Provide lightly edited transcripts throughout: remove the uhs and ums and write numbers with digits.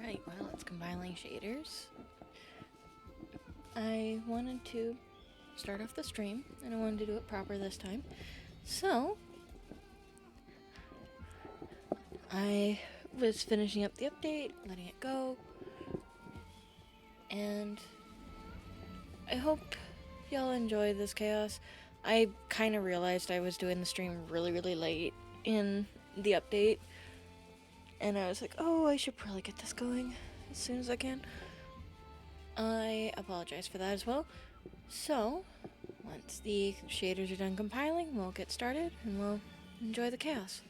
Right, well, it's compiling shaders. I wanted to start off the stream, and I wanted to do it proper this time. So, I was finishing up the update, letting it go, and I hope y'all enjoy this chaos. I kind of realized I was doing the stream really, really late in the update, and I was like, oh, I should probably get this going as soon as I can. I apologize for that as well. So, once the shaders are done compiling, we'll get started and we'll enjoy the chaos.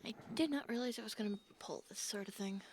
I did not realize I was going to pull this sort of thing.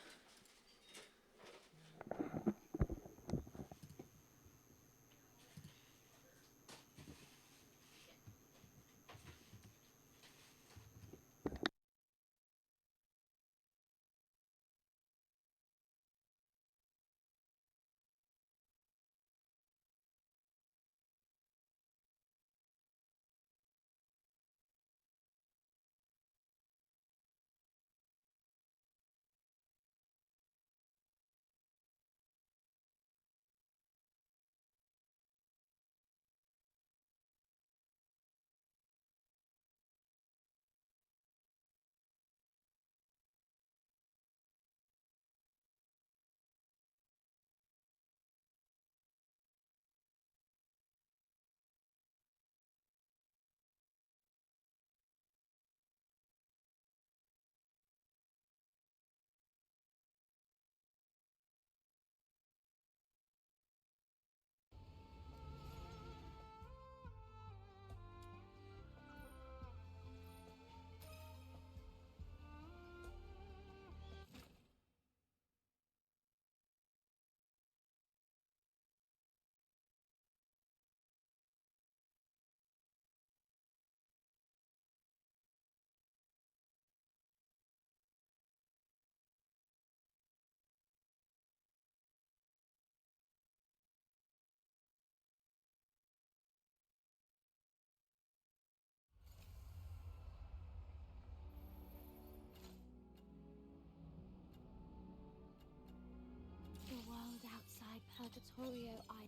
The world outside Purgatorio, I...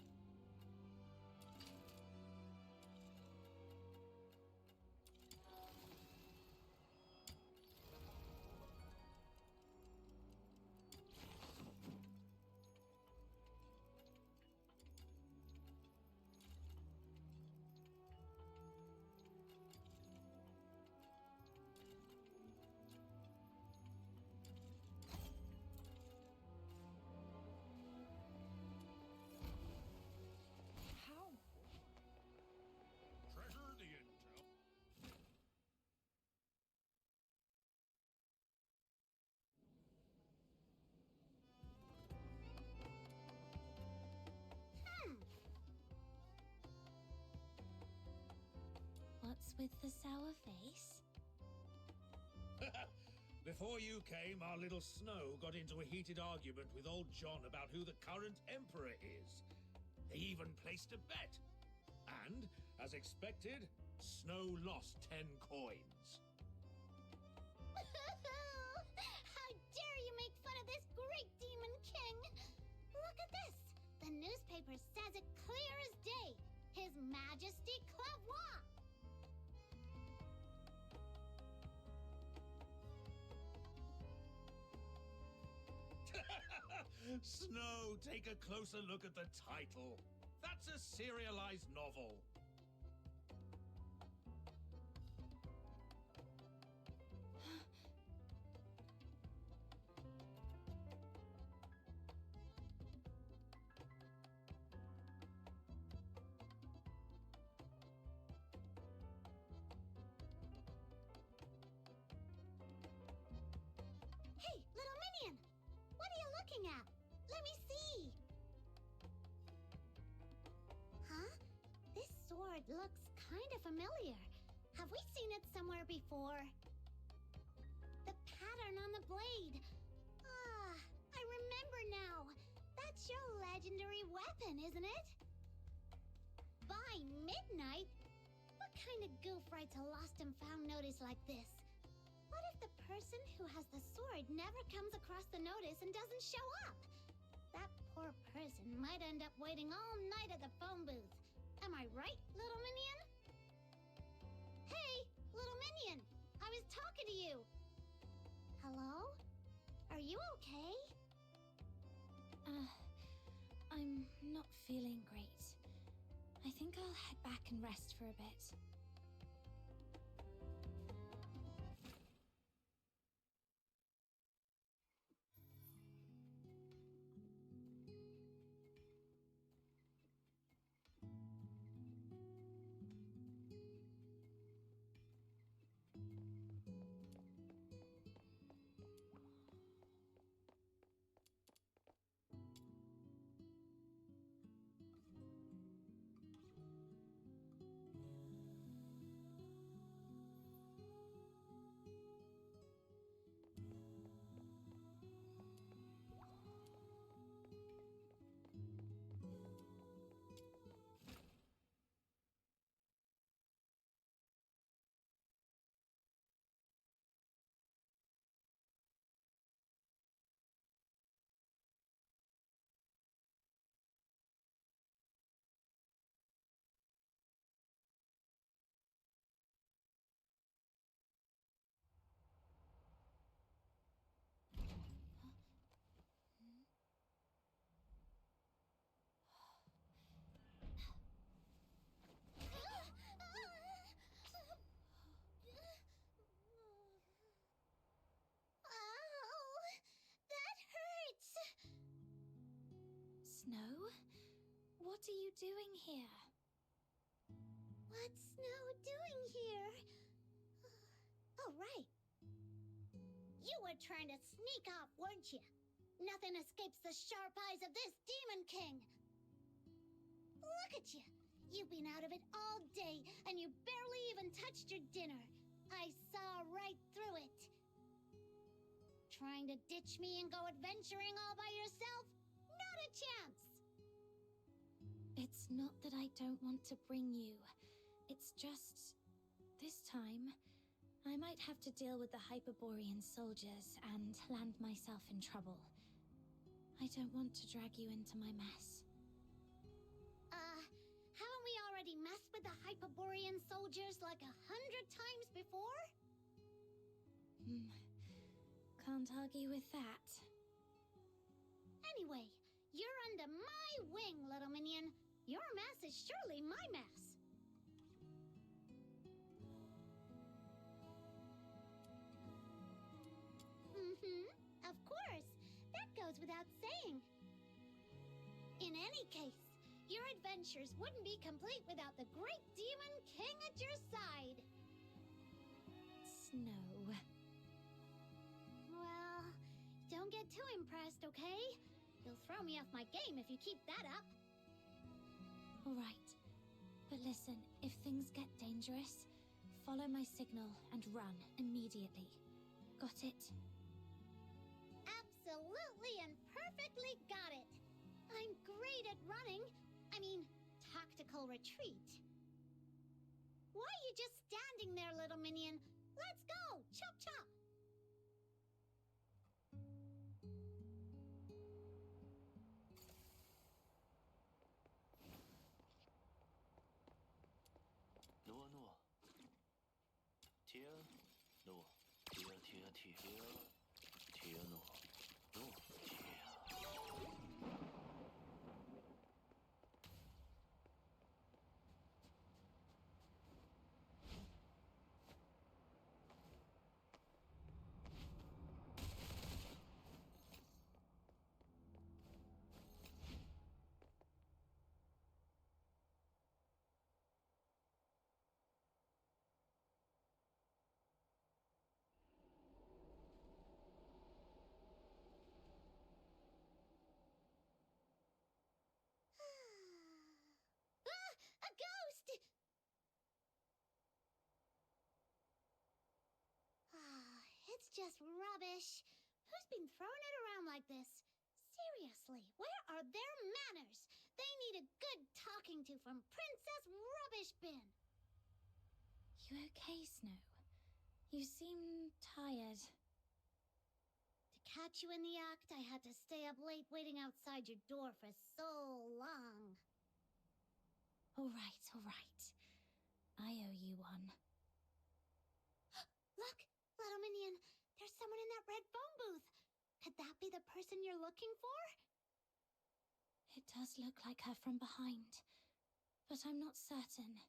How? Treasure the intel. What's with the sour face? Before you came, our little Snow got into a heated argument with old John about who the current emperor is. They even placed a bet. And, as expected, Snow lost 10 coins. How dare you make fun of this great demon king? Look at this! The newspaper says it clear as day. His Majesty Clavois! Snow, take a closer look at the title. That's a serialized novel. Hey, little minion! What are you looking at? Let me see! Huh? This sword sword looks kind of familiar. Have we seen it somewhere before? The pattern on the blade. Ah, I remember now. That's your legendary weapon, isn't it? By midnight? What kind of goof writes a lost and found notice like this? What if the person who has the sword never comes across the notice and doesn't show up? That poor person might end up waiting all night at the phone booth. Am I right, little minion? Hey, little minion! I was talking to you! Hello? Are you okay? I'm not feeling great. I think I'll head back and rest for a bit. Ow! That hurts! Snow? What are you doing here? What's Snow doing here? Oh, right. You were trying to sneak off, weren't you? Nothing escapes the sharp eyes of this Demon King. Look at you. You've been out of it all day, and you barely even touched your dinner. I saw right through it. Trying to ditch me and go adventuring all by yourself? Not a chance! It's not that I don't want to bring you. It's just... this time, I might have to deal with the Hyperborean soldiers and land myself in trouble. I don't want to drag you into my mess. Haven't we already messed with the Hyperborean soldiers like 100 times before? Can't argue with that. Anyway, you're under my wing, little minion. Your mess is surely my mess. Of course. That goes without saying. In any case, your adventures wouldn't be complete without the great Demon King at your side. Snow. Well, don't get too impressed, okay? You'll throw me off my game if you keep that up. All right. But listen, if things get dangerous, follow my signal and run immediately. Got it? Absolutely and perfectly got it. I'm great at running. I mean, tactical retreat. Why are you just standing there, little minion? Let's go! Chop chop! It's just rubbish. Who's been throwing it around like this? Seriously, where are their manners? They need a good talking to from Princess Rubbish Bin. You okay, Snow? You seem tired. To catch you in the act, I had to stay up late waiting outside your door for so long. All right, all right. I owe you one. Look, little minion, there's someone in that red phone booth. Could that be the person you're looking for? It does look like her from behind, but I'm not certain.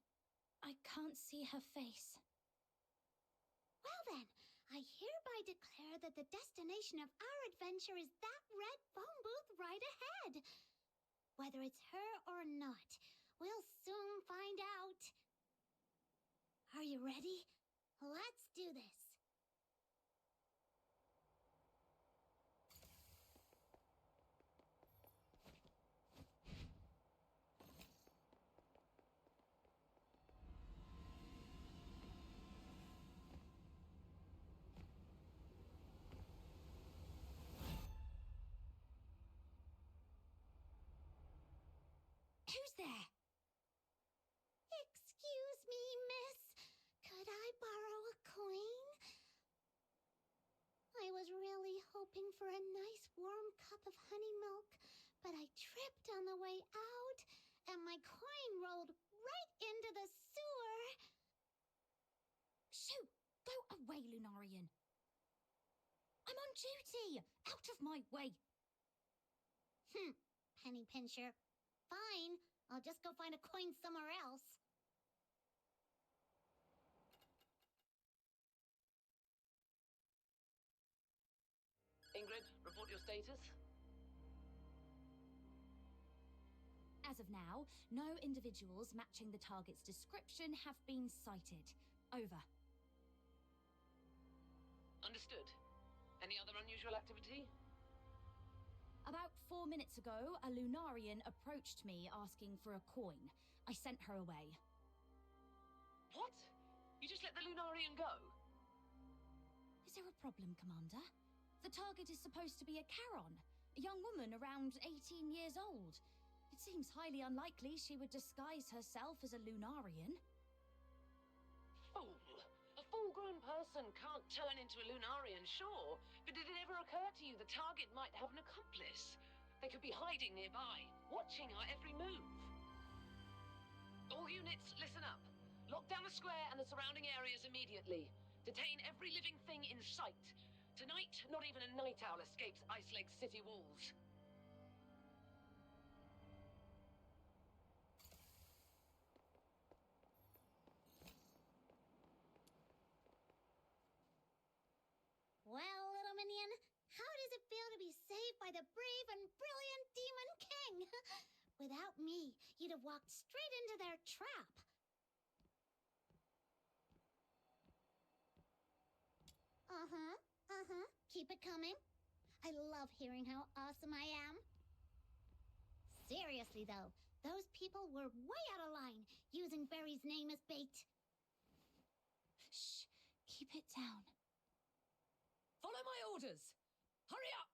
I can't see her face. Well then, I hereby declare that the destination of our adventure is that red phone booth right ahead. Whether it's her or not, we'll soon find out. Are you ready? Let's do this. Who's there? Excuse me, miss. Could I borrow a coin? I was really hoping for a nice warm cup of honey milk, but I tripped on the way out, and my coin rolled right into the sewer. Shoo! Go away, Lunarian. I'm on duty! Out of my way! Penny pincher. Fine, I'll just go find a coin somewhere else. Ingrid, report your status. As of now, no individuals matching the target's description have been sighted. Over. Understood. Any other unusual activity? About 4 minutes ago, a Lunarian approached me asking for a coin. I sent her away. What? You just let the Lunarian go? Is there a problem, Commander? The target is supposed to be a Charon, a young woman around 18 years old. It seems highly unlikely she would disguise herself as a Lunarian. Fool! A full-grown person can't turn into a Lunarian, sure. But did it ever occur to you the target might have an accomplice? They could be hiding nearby, watching our every move. All units, listen up. Lock down the square and the surrounding areas immediately. Detain every living thing in sight. Tonight, not even a night owl escapes Ice Lake's city walls. Well, little minion, how does it feel to be saved by the brave and brilliant Demon King? Without me, you'd have walked straight into their trap. Keep it coming. I love hearing how awesome I am. Seriously, though, those people were way out of line, using Barry's name as bait. Shh! Keep it down. Follow my orders! Hurry up!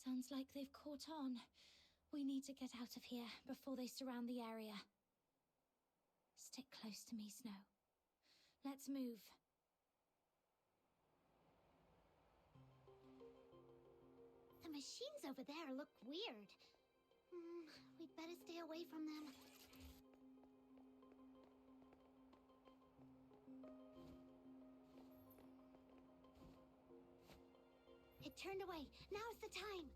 Sounds like they've caught on. We need to get out of here before they surround the area. Stick close to me, Snow. Let's move. The machines over there look weird. We'd better stay away from them. It turned away. Now's the time.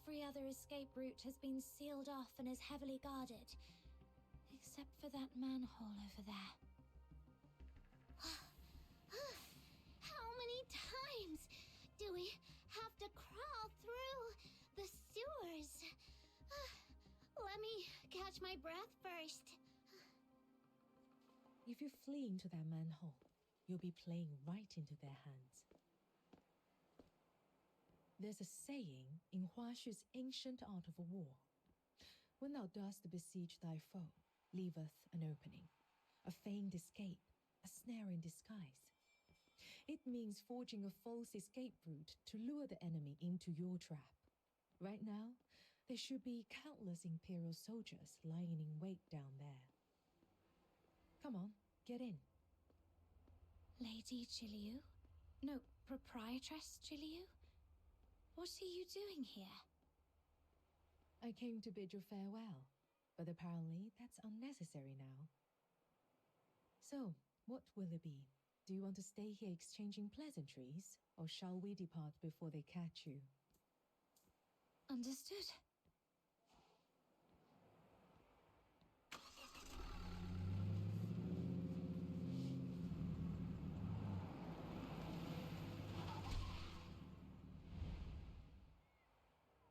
Every other escape route has been sealed off and is heavily guarded. Except for that manhole over there. How many times do we have to crawl through the sewers? Let me catch my breath first. If you flee into that manhole, you'll be playing right into their hands. There's a saying in Huashu's ancient art of war. When thou dost besiege thy foe, leaveth an opening, a feigned escape, a snare in disguise. It means forging a false escape route to lure the enemy into your trap. Right now, there should be countless Imperial soldiers lying in wait down there. Come on, get in. Lady Jiliu? No, Proprietress Jiliu? What are you doing here? I came to bid you farewell, but apparently that's unnecessary now. So, what will it be? Do you want to stay here exchanging pleasantries, or shall we depart before they catch you? Understood.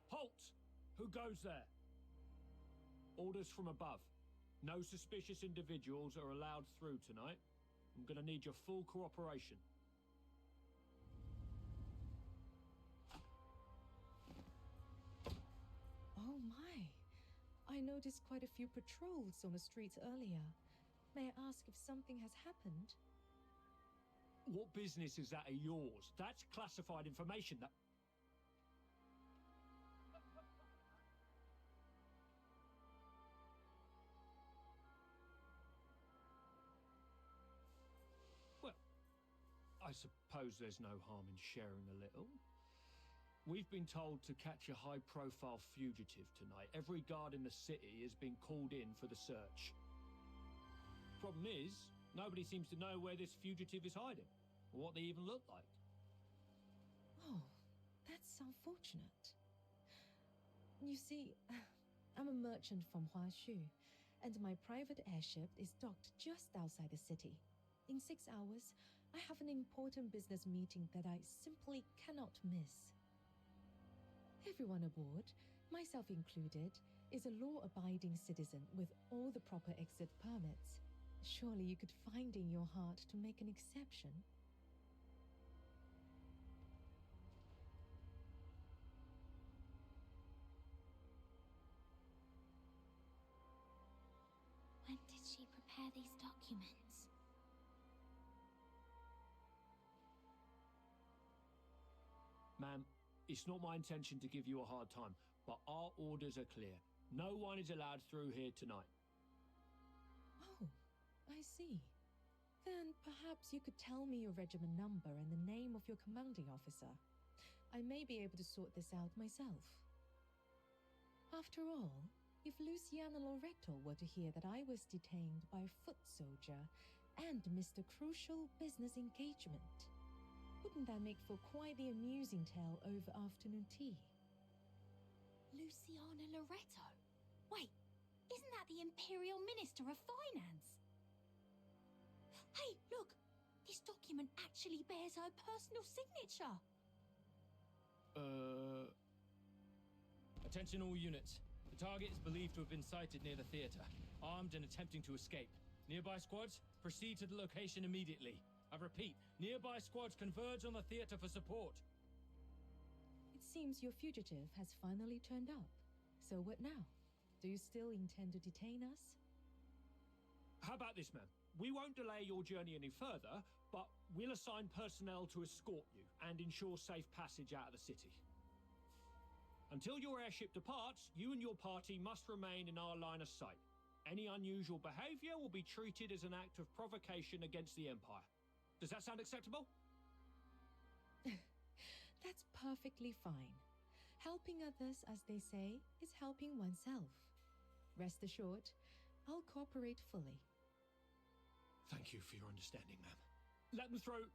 Halt! Who goes there? Orders from above. No suspicious individuals are allowed through tonight. I'm gonna need your full cooperation. Oh my! I noticed quite a few patrols on the streets earlier. May I ask if something has happened? What business is that of yours? That's classified information that... Well, I suppose there's no harm in sharing a little. We've been told to catch a high-profile fugitive tonight. Every guard in the city has been called in for the search. Problem is, nobody seems to know where this fugitive is hiding, or what they even look like. Oh, that's unfortunate. You see, I'm a merchant from Huashu, and my private airship is docked just outside the city. In 6 hours, I have an important business meeting that I simply cannot miss. Everyone aboard, myself included, is a law-abiding citizen with all the proper exit permits. Surely you could find in your heart to make an exception. When did she prepare these documents? Ma'am, it's not my intention to give you a hard time, but our orders are clear. No one is allowed through here tonight. Oh, I see. Then perhaps you could tell me your regiment number and the name of your commanding officer. I may be able to sort this out myself. After all, if Luciana Loreto were to hear that I was detained by a foot soldier and missed a crucial business engagement, wouldn't that make for quite the amusing tale over afternoon tea? Luciana Loreto? Wait, isn't that the Imperial Minister of Finance? Hey, look! This document actually bears her personal signature! Attention all units. The target is believed to have been sighted near the theater, armed and attempting to escape. Nearby squads, proceed to the location immediately. I repeat, nearby squads converge on the theater for support. It seems your fugitive has finally turned up. So what now? Do you still intend to detain us? How about this, ma'am? We won't delay your journey any further, but we'll assign personnel to escort you and ensure safe passage out of the city. Until your airship departs, you and your party must remain in our line of sight. Any unusual behavior will be treated as an act of provocation against the Empire. Does that sound acceptable? That's perfectly fine. Helping others, as they say, is helping oneself. Rest assured, I'll cooperate fully. Thank you for your understanding, ma'am. Let them through.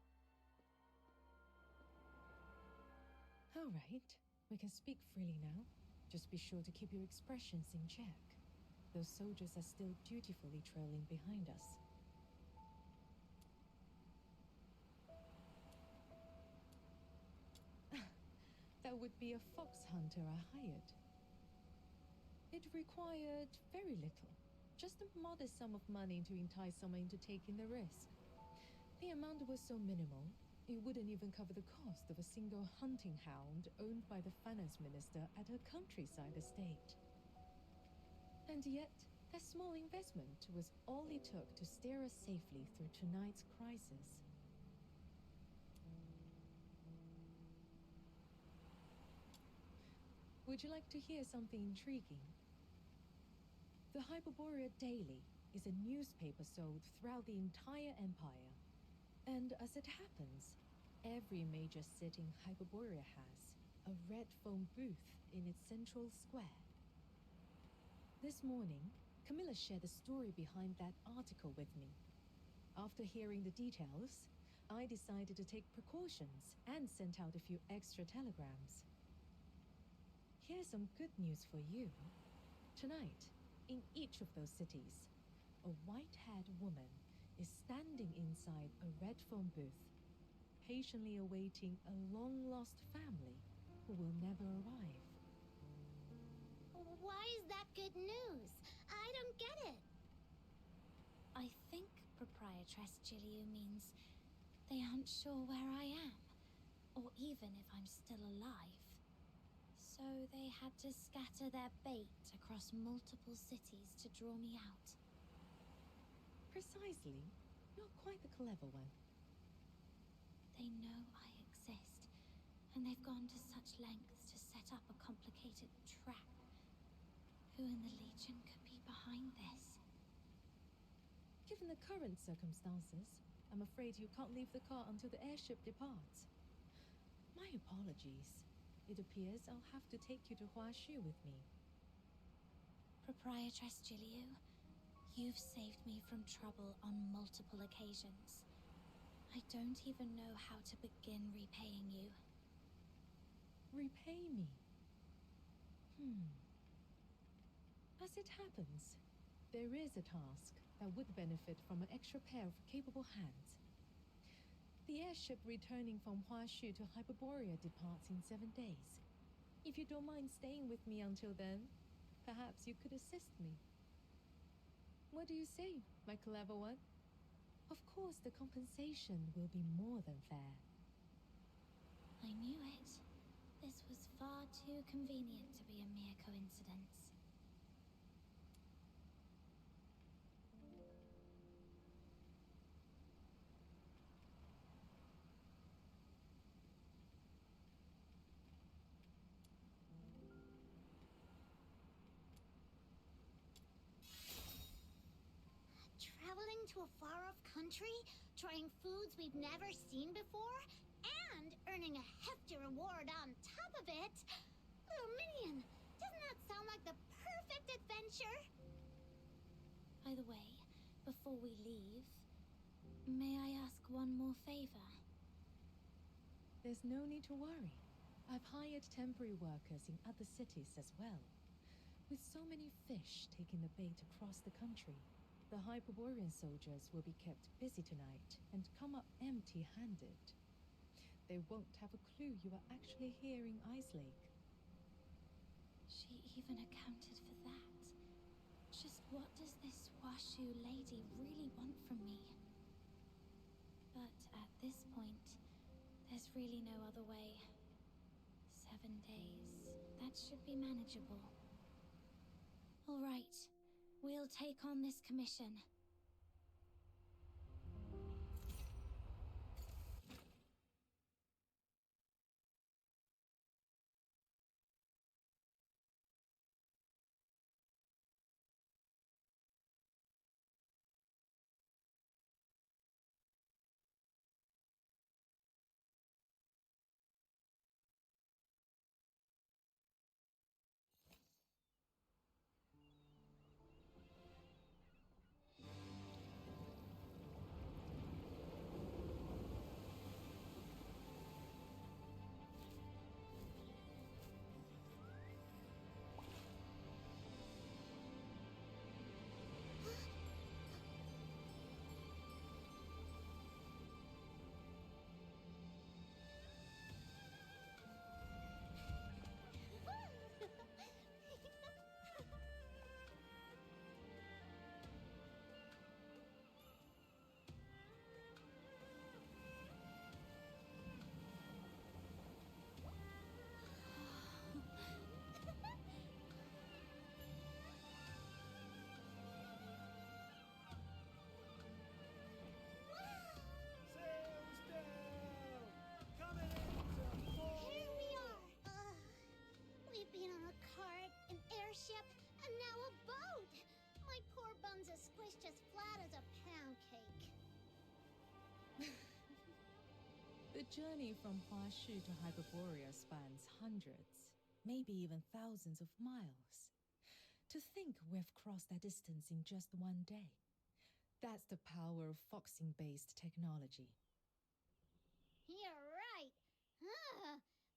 All right, we can speak freely now. Just be sure to keep your expressions in check. Those soldiers are still dutifully trailing behind us. That would be a fox hunter I hired. It required very little. just a modest sum of money to entice someone into taking the risk. The amount was so minimal, it wouldn't even cover the cost of a single hunting hound owned by the finance minister at her countryside estate. And yet, that small investment was all it took to steer us safely through tonight's crisis. Would you like to hear something intriguing? The Hyperborea Daily is a newspaper sold throughout the entire empire. And as it happens, every major city in Hyperborea has a red phone booth in its central square. This morning, Camilla shared the story behind that article with me. After hearing the details, I decided to take precautions and sent out a few extra telegrams. Here's some good news for you. Tonight, in each of those cities, a white-haired woman is standing inside a red phone booth, patiently awaiting a long-lost family who will never arrive. Why is that good news? I don't get it. I think Proprietress Gilliu means they aren't sure where I am, or even if I'm still alive. So they had to scatter their bait across multiple cities to draw me out. Precisely. You're quite the clever one. They know I exist, and they've gone to such lengths to set up a complicated trap. Who in the Legion could be behind this? Given the current circumstances, I'm afraid you can't leave the car until the airship departs. My apologies. It appears I'll have to take you to Huashu with me. Proprietress Gilliu, you've saved me from trouble on multiple occasions. I don't even know how to begin repaying you. Repay me? As it happens, there is a task that would benefit from an extra pair of capable hands. The airship returning from Huashu to Hyperborea departs in 7 days. If you don't mind staying with me until then, perhaps you could assist me. What do you say, my clever one? Of course, the compensation will be more than fair. I knew it. This was far too convenient to be a mere coincidence. Traveling to a far-off country, trying foods we've never seen before, and earning a hefty reward on top of it. Little Minion, doesn't that sound like the perfect adventure? By the way, before we leave, may I ask one more favor? There's no need to worry. I've hired temporary workers in other cities as well. With so many fish taking the bait across the country, the Hyperborean soldiers will be kept busy tonight and come up empty-handed. They won't have a clue you are actually here in Ice Lake. She even accounted for that. Just what does this Huashu lady really want from me? But at this point, there's really no other way. 7 days, that should be manageable. All right, we'll take on this commission. airship, and now a boat! My poor buns are squished as flat as a pound cake. The journey from Huashu to Hyperborea spans hundreds, maybe even thousands of miles. To think we've crossed that distance in just one day. That's the power of Foxing-based technology. You're right.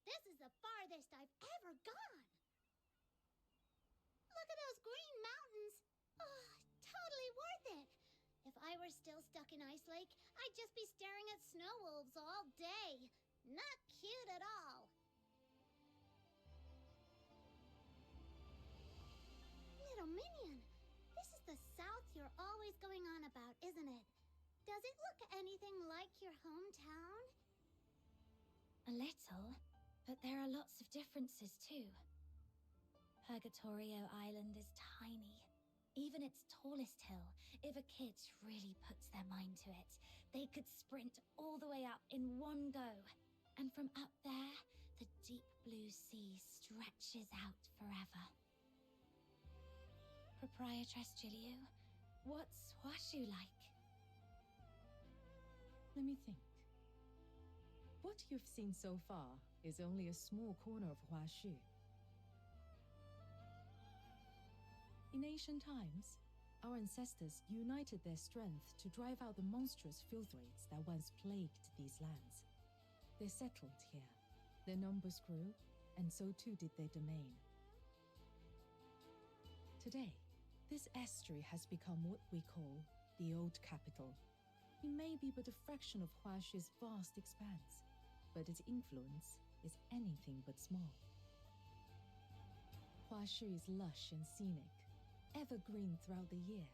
This is the farthest I've ever gone. Look at those green mountains. Oh, totally worth it. If I were still stuck in Ice Lake, I'd just be staring at snow wolves all day. Not cute at all. Little Minion, this is the South you're always going on about, isn't it? Does it look anything like your hometown? A little, but there are lots of differences too. Purgatorio Island is tiny. Even its tallest hill, if a kid really puts their mind to it, they could sprint all the way up in one go. And from up there, the deep blue sea stretches out forever. Proprietress Julio, what's Huashu like? Let me think. What you've seen so far is only a small corner of Huashu. In ancient times, our ancestors united their strength to drive out the monstrous filth raids that once plagued these lands. They settled here. Their numbers grew, and so too did their domain. Today, this estuary has become what we call the Old Capital. It may be but a fraction of Huashu's vast expanse, but its influence is anything but small. Huashu is lush and scenic, evergreen throughout the year.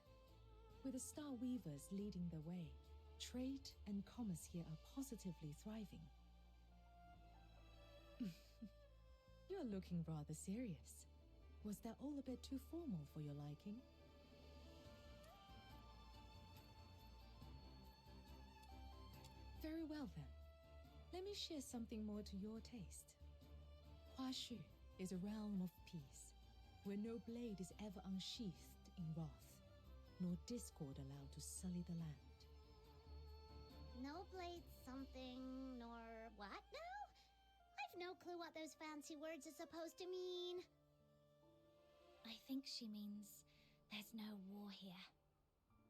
With the Star Weavers leading the way, trade and commerce here are positively thriving. You're looking rather serious. Was that all a bit too formal for your liking? Very well then. Let me share something more to your taste. Huashu is a realm of peace, where no blade is ever unsheathed in wrath, nor discord allowed to sully the land. No blade something, nor what now? I've no clue what those fancy words are supposed to mean. I think she means there's no war here.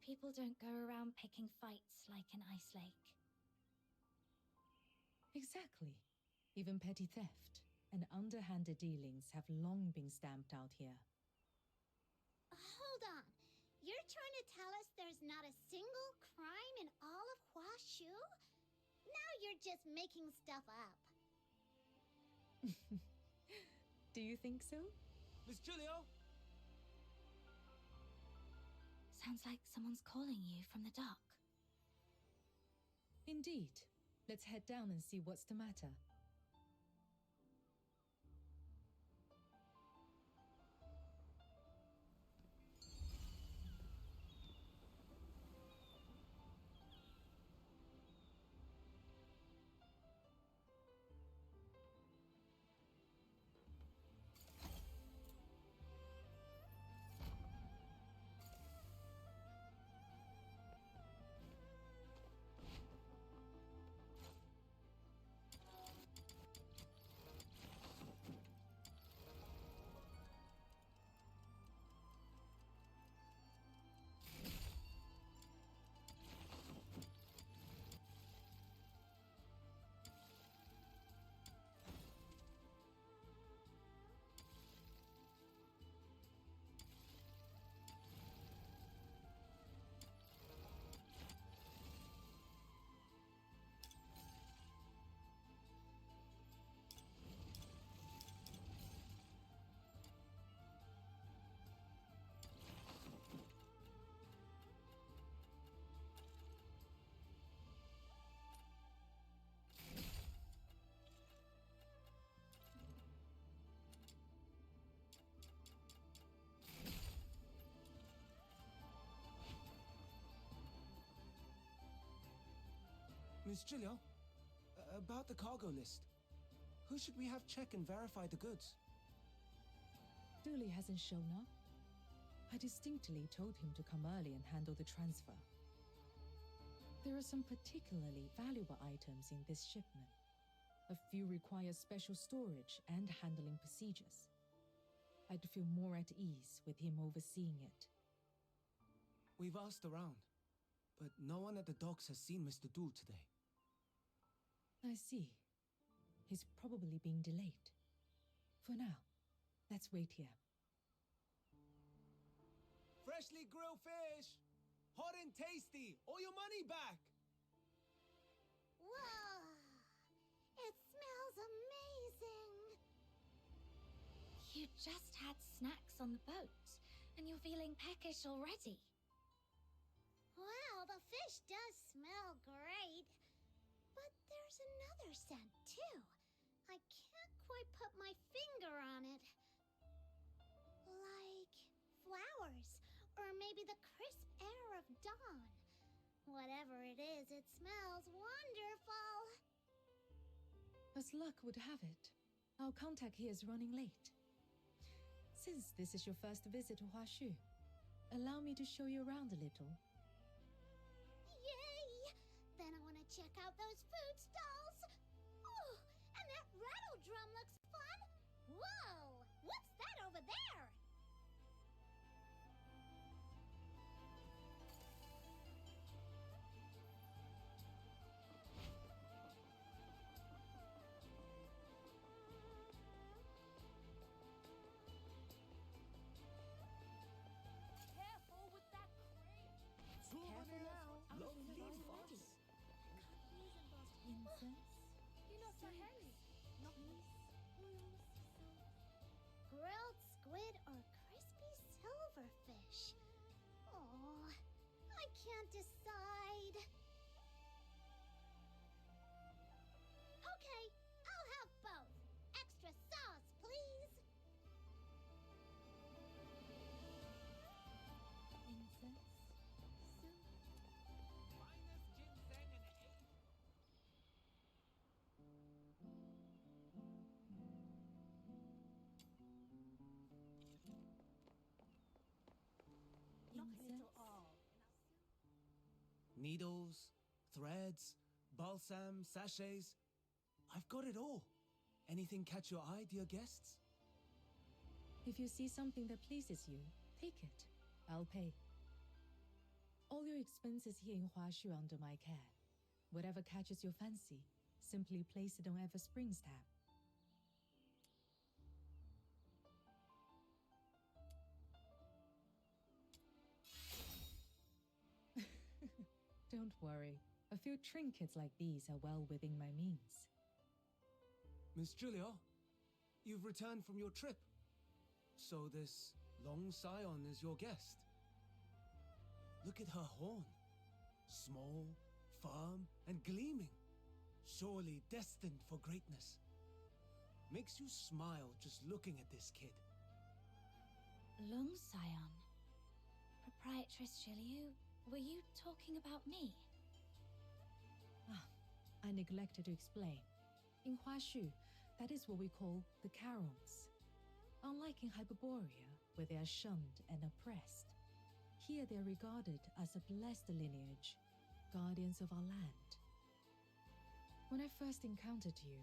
People don't go around picking fights like in Ice Lake. Exactly. Even petty theft and underhanded dealings have long been stamped out here. Hold on. You're trying to tell us there's not a single crime in all of Huashu? Now you're just making stuff up. Do you think so? Miss Julio? Sounds like someone's calling you from the dock. Indeed. Let's head down and see what's the matter. Miss Julio, about the cargo list. Who should we have check and verify the goods? Do Fuli hasn't shown up. I distinctly told him to come early and handle the transfer. There are some particularly valuable items in this shipment. A few require special storage and handling procedures. I'd feel more at ease with him overseeing it. We've asked around, but no one at the docks has seen Mr. Du today. I see. He's probably being delayed. For now, let's wait here. Freshly grilled fish! Hot and tasty! Or your money back! Whoa! It smells amazing! You just had snacks on the boat, and you're feeling peckish already. Well, the fish does smell great. But there's another scent, too. I can't quite put my finger on it. Like flowers, or maybe the crisp air of dawn. Whatever it is, it smells wonderful. As luck would have it, our contact here is running late. Since this is your first visit to Huashu, allow me to show you around a little. Yay! Then I want to check out those food stalls. Oh, and that rattle drum looks fun. Whoa! What's that over there? Careful with that crate! Souvenir! Lovely fuss! Incense, Grilled squid or crispy silverfish? Oh, I can't decide. Okay, I'll have both. Extra sauce, please. incense, Finest ginseng and Needles, threads, balsam, sachets. I've got it all. Anything catch your eye, dear guests? If you see something that pleases you, take it. I'll pay. All your expenses here in Huashu are under my care. Whatever catches your fancy, simply place it on Everspring's tab. Don't worry. A few trinkets like these are well within my means. Miss Julia, you've returned from your trip. So this Long Scion is your guest. Look at her horn. Small, firm, and gleaming. Surely destined for greatness. Makes you smile just looking at this kid. Long Scion. Proprietress Shiliu, were you talking about me? I neglected to explain. In Huashu, that is what we call the Carons. Unlike in Hyperborea, where they are shunned and oppressed, here they are regarded as a blessed lineage, guardians of our land. When I first encountered you,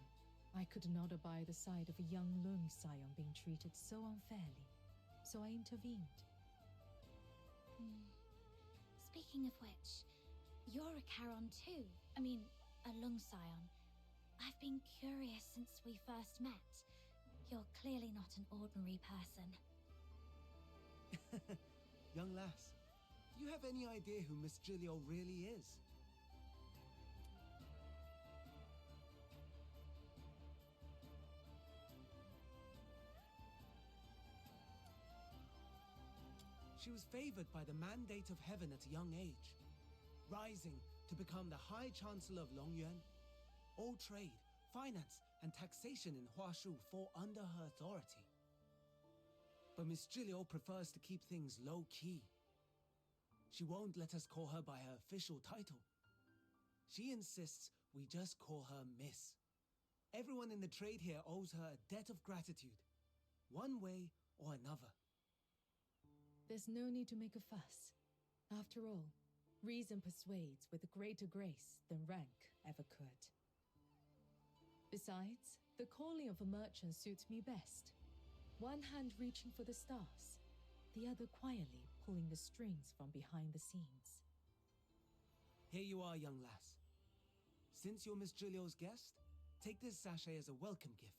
I could not abide the sight of a young Lung Scion being treated so unfairly, so I intervened. Speaking of which, you're a Charon too. I mean, a Lung Scion. I've been curious since we first met. You're clearly not an ordinary person. Young lass, do you have any idea who Miss Gilio really is? She was favored by the mandate of heaven at a young age, rising to become the High Chancellor of Longyuan. All trade, finance, and taxation in Huashu fall under her authority. But Miss Gilio prefers to keep things low-key. She won't let us call her by her official title. She insists we just call her Miss. Everyone in the trade here owes her a debt of gratitude. One way or another. There's no need to make a fuss. After all, reason persuades with greater grace than rank ever could. Besides, the calling of a merchant suits me best. One hand reaching for the stars, the other quietly pulling the strings from behind the scenes. Here you are, young lass. Since you're Miss Julio's guest, take this sachet as a welcome gift.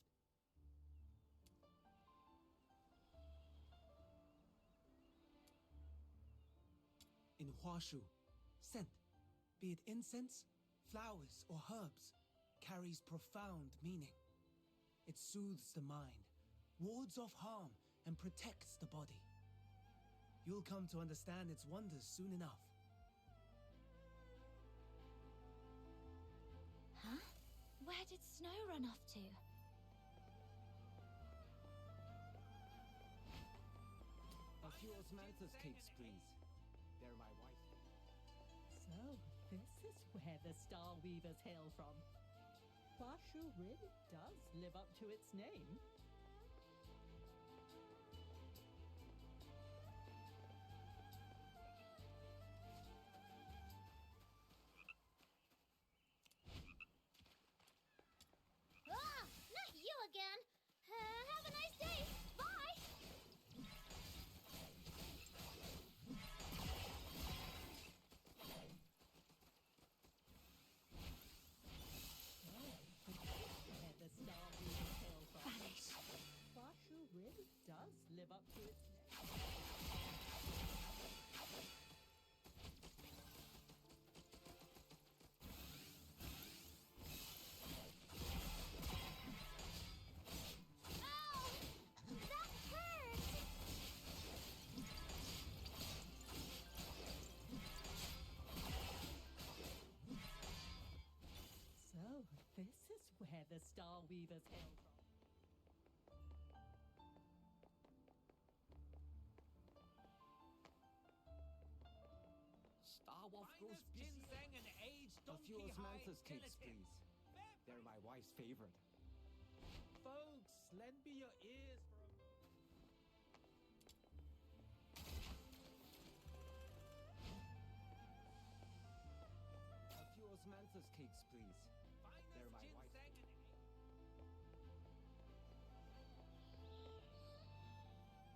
In Huashu, scent, be it incense, flowers, or herbs, carries profound meaning. It soothes the mind, wards off harm, and protects the body. You'll come to understand its wonders soon enough. Huh? Where did Snow run off to? A few osmanthus cakes, please. They're my wife. So, this is where the Star Weavers hail from. Huashu really does live up to its name. Ah! Not you again! Have a nice day! Bye! Where the Star Weavers hail from. Vanish. Huashu really does live up to its name. Ow! That hurt! So, this is where the Star Weavers hail from. Star Wolf grows ginseng and aged A few donkey hide osmanthus cakes, gelatin. please. They're my wife's favorite. Folks, lend me your ears for a A few osmanthus cakes, please. They're my wife.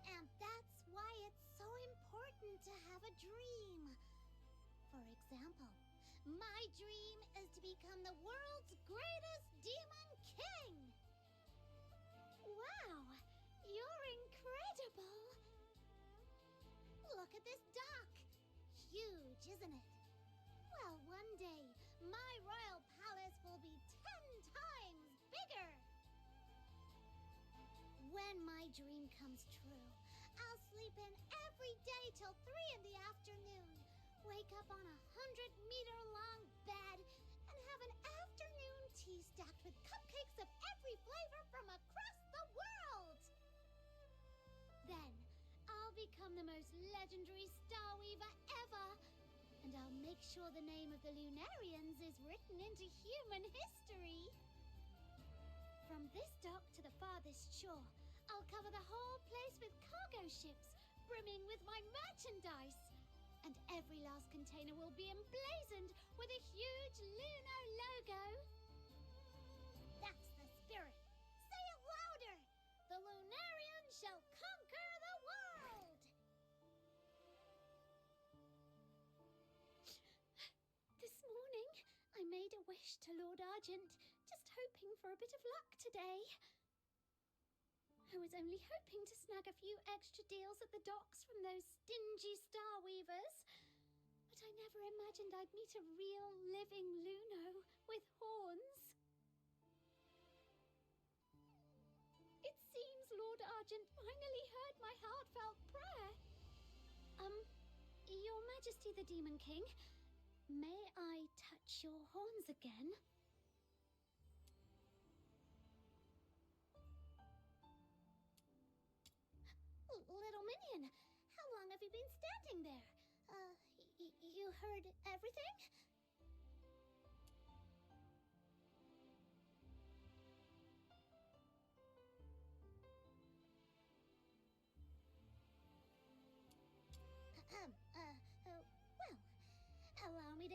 And that's why it's so important to have a dream. For example, my dream is to become the world's greatest demon king. Wow, you're incredible. Look at this dock. Huge, isn't it? Well, one day, my royal palace will be 10 times bigger. When my dream comes true, I'll sleep in every day till 3 in the afternoon, wake up on a 100-meter-long bed, and have an afternoon tea stacked with cupcakes of every flavor from across the world. Then, I'll become the most legendary Star Weaver ever, and I'll make sure the name of the Lunarians is written into human history. From this dock to the farthest shore, I'll cover the whole place with cargo ships, brimming with my merchandise. And every last container will be emblazoned with a huge Luno logo. That's the spirit. Say it louder. The Lunarians shall conquer the world. This morning, I made a wish to Lord Argent, just hoping for a bit of luck today. I was only hoping to snag a few extra deals at the docks from those stingy Star Weavers. But I never imagined I'd meet a real living Luno with horns. It seems Lord Argent finally heard my heartfelt prayer. Your Majesty the Demon King, may I touch your horns again? Little Minion, how long have you been standing there? You heard everything?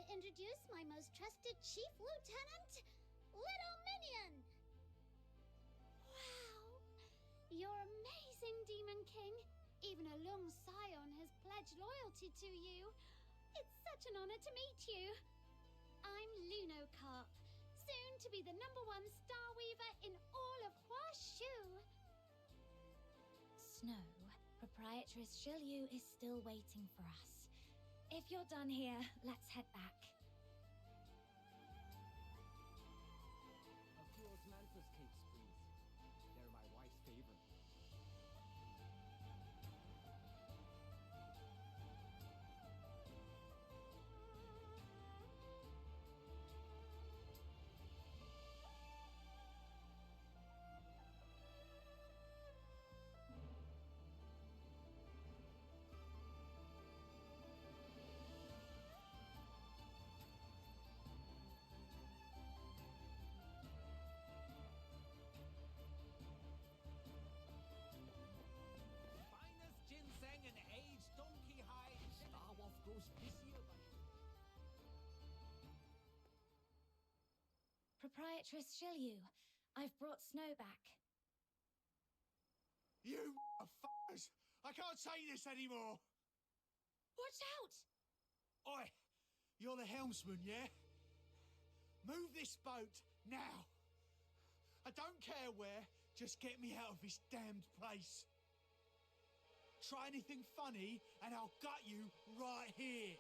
introduce my most trusted Chief Lieutenant, Little Minion! Wow! You're amazing, Demon King. Even a Lung Scion has pledged loyalty to you. It's such an honor to meet you. I'm Lunocarp, soon to be the #1 Star Weaver in all of Huashu. Snow, Proprietress Shilyu is still waiting for us. If you're done here, let's head back. A few osmanthus cakes, please. They're my wife's favorite. Finest ginseng and aged donkey hide. Star Wolf goes this year, buddy. Proprietress Shilyu, I've brought Snow back. You f***ers! I can't take this anymore! Watch out! Oi! You're the helmsman, yeah? Move this boat, now! I don't care where, just get me out of this damned place. Try anything funny, and I'll gut you right here.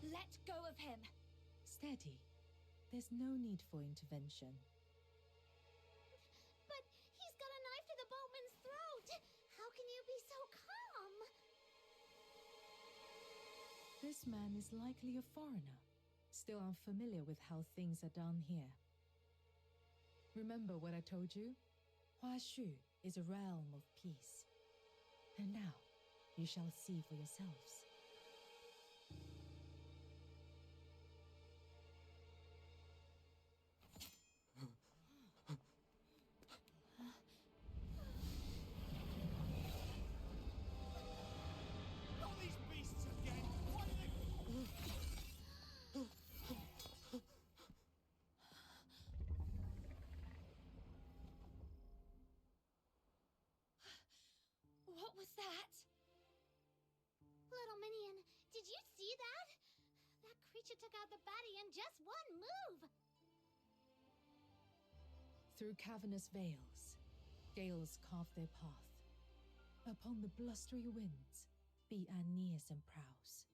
Let go of him! Steady. There's no need for intervention. But he's got a knife to the boatman's throat! How can you be so calm? This man is likely a foreigner, still unfamiliar with how things are done here. Remember what I told you? Huashu is a realm of peace. And now, you shall see for yourselves. Not these beasts again! Why do they... What was that? Little Minion, did you see that? That creature took out the baddie in just one move! Through cavernous veils, gales carve their path. Upon the blustery winds, be Aeneas and prows.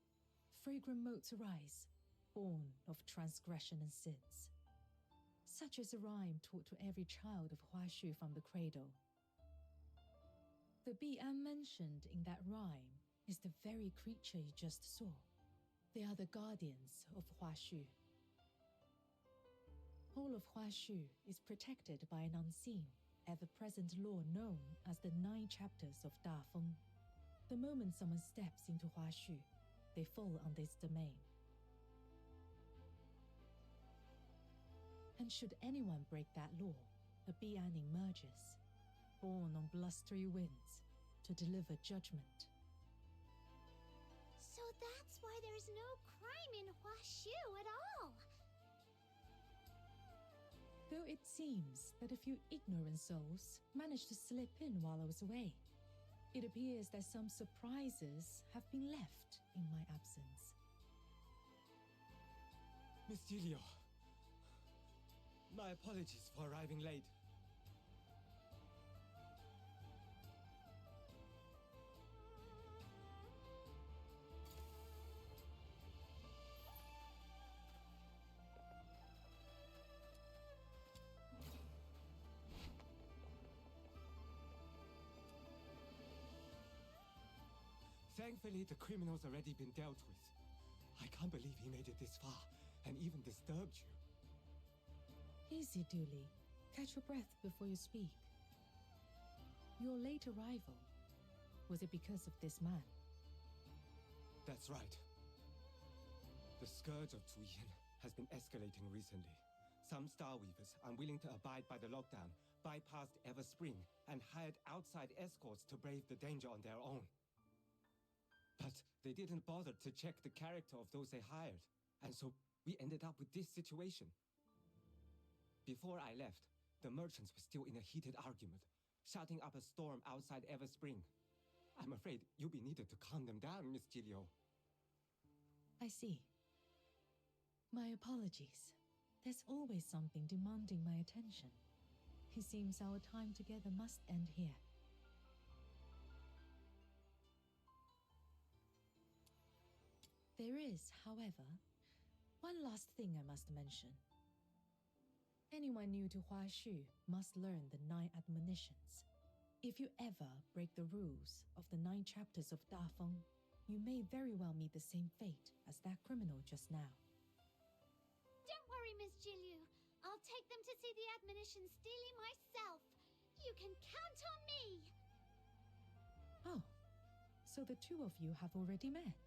Fragrant motes arise, born of transgression and sins. Such is a rhyme taught to every child of Huashu from the cradle. The Bi'an mentioned in that rhyme is the very creature you just saw. They are the guardians of Huashu. All of Huashu is protected by an unseen, ever-present law known as the 9 chapters of Dafeng. The moment someone steps into Huashu, they fall on this domain. And should anyone break that law, a Bi'an emerges, born on blustery winds, to deliver judgment. So that's why there's no crime in Huashu at all! Though it seems that a few ignorant souls managed to slip in while I was away, it appears that some surprises have been left in my absence. Miss Gilio, my apologies for arriving late. Thankfully, the criminal's already been dealt with. I can't believe he made it this far, and even disturbed you. Easy, Dooley. Catch your breath before you speak. Your late arrival, was it because of this man? That's right. The scourge of Zuyin has been escalating recently. Some Starweavers, unwilling to abide by the lockdown, bypassed Everspring and hired outside escorts to brave the danger on their own. But they didn't bother to check the character of those they hired, and so we ended up with this situation. Before I left, the merchants were still in a heated argument, shouting up a storm outside Everspring. I'm afraid you'll be needed to calm them down, Miss Gilio. I see. My apologies. There's always something demanding my attention. It seems our time together must end here. There is, however, one last thing I must mention. Anyone new to Huashu must learn the 9 admonitions. If you ever break the rules of the 9 chapters of Dafeng, you may very well meet the same fate as that criminal just now. Don't worry, Miss Jilliu. I'll take them to see the admonitions daily myself. You can count on me. Oh, so the two of you have already met.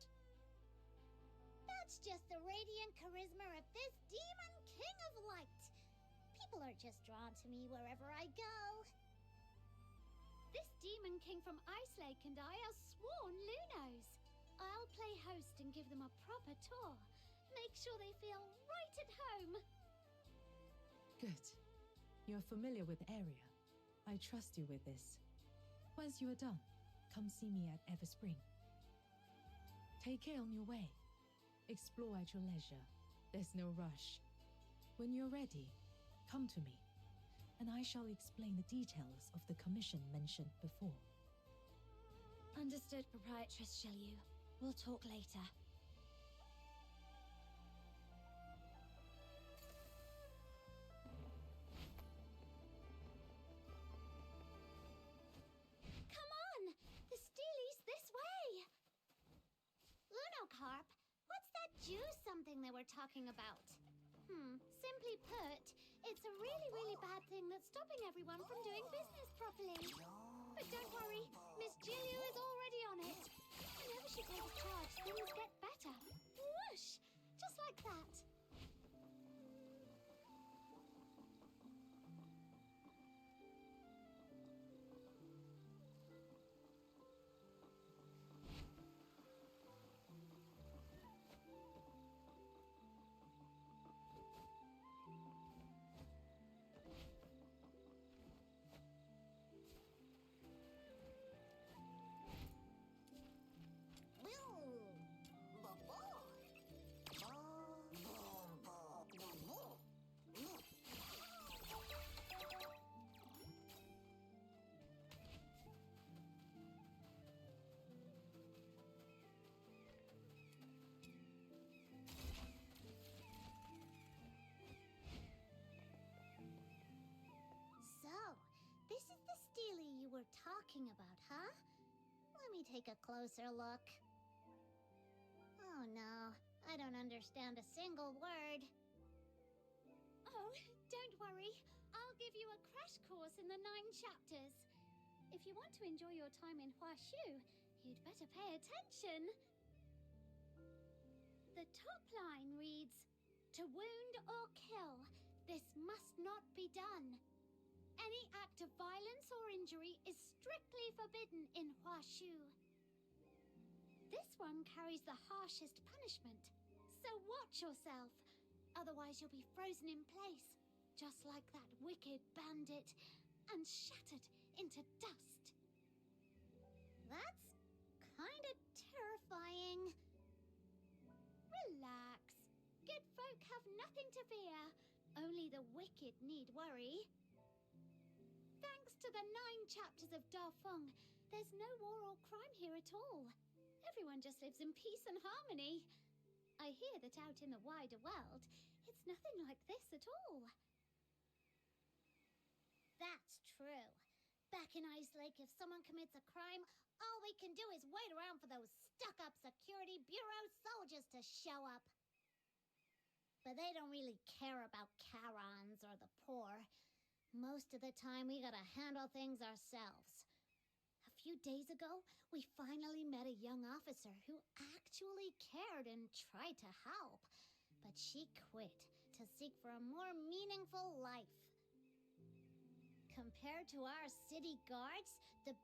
That's just the radiant charisma of this Demon King of Light. People are just drawn to me wherever I go. This Demon King from Ice Lake and I are sworn Lunos. I'll play host and give them a proper tour. Make sure they feel right at home. Good. You're familiar with the area. I trust you with this. Once you are done, come see me at Everspring. Take care on your way. Explore at your leisure. There's no rush. When you're ready, come to me, and I shall explain the details of the commission mentioned before. Understood, Proprietress Jilliu. We'll talk later. Come on! The Steely's this way! Lunocarp, what's that juice something they were talking about? Simply put, it's a really, really bad thing that's stopping everyone from doing business properly. But don't worry, Miss Jilliu is already on it. Whenever she takes charge, things get better. Whoosh! Just like that. This is the Steely you were talking about, huh? Let me take a closer look. Oh no, I don't understand a single word. Oh, don't worry. I'll give you a crash course in the 9 chapters. If you want to enjoy your time in Huashu, you'd better pay attention. The top line reads, "To wound or kill, this must not be done. Any act of violence or injury is strictly forbidden in Huashu." This one carries the harshest punishment, so watch yourself. Otherwise you'll be frozen in place, just like that wicked bandit, and shattered into dust. That's kinda terrifying. Relax. Good folk have nothing to fear. Only the wicked need worry. Thanks to the 9 chapters of Dafeng, there's no war or crime here at all. Everyone just lives in peace and harmony. I hear that out in the wider world, it's nothing like this at all. That's true. Back in Ice Lake, if someone commits a crime, all we can do is wait around for those stuck-up Security Bureau soldiers to show up. But they don't really care about Karons or the poor. Most of the time, we gotta handle things ourselves. A few days ago, we finally met a young officer who actually cared and tried to help. But she quit to seek for a more meaningful life. Compared to our city guards, the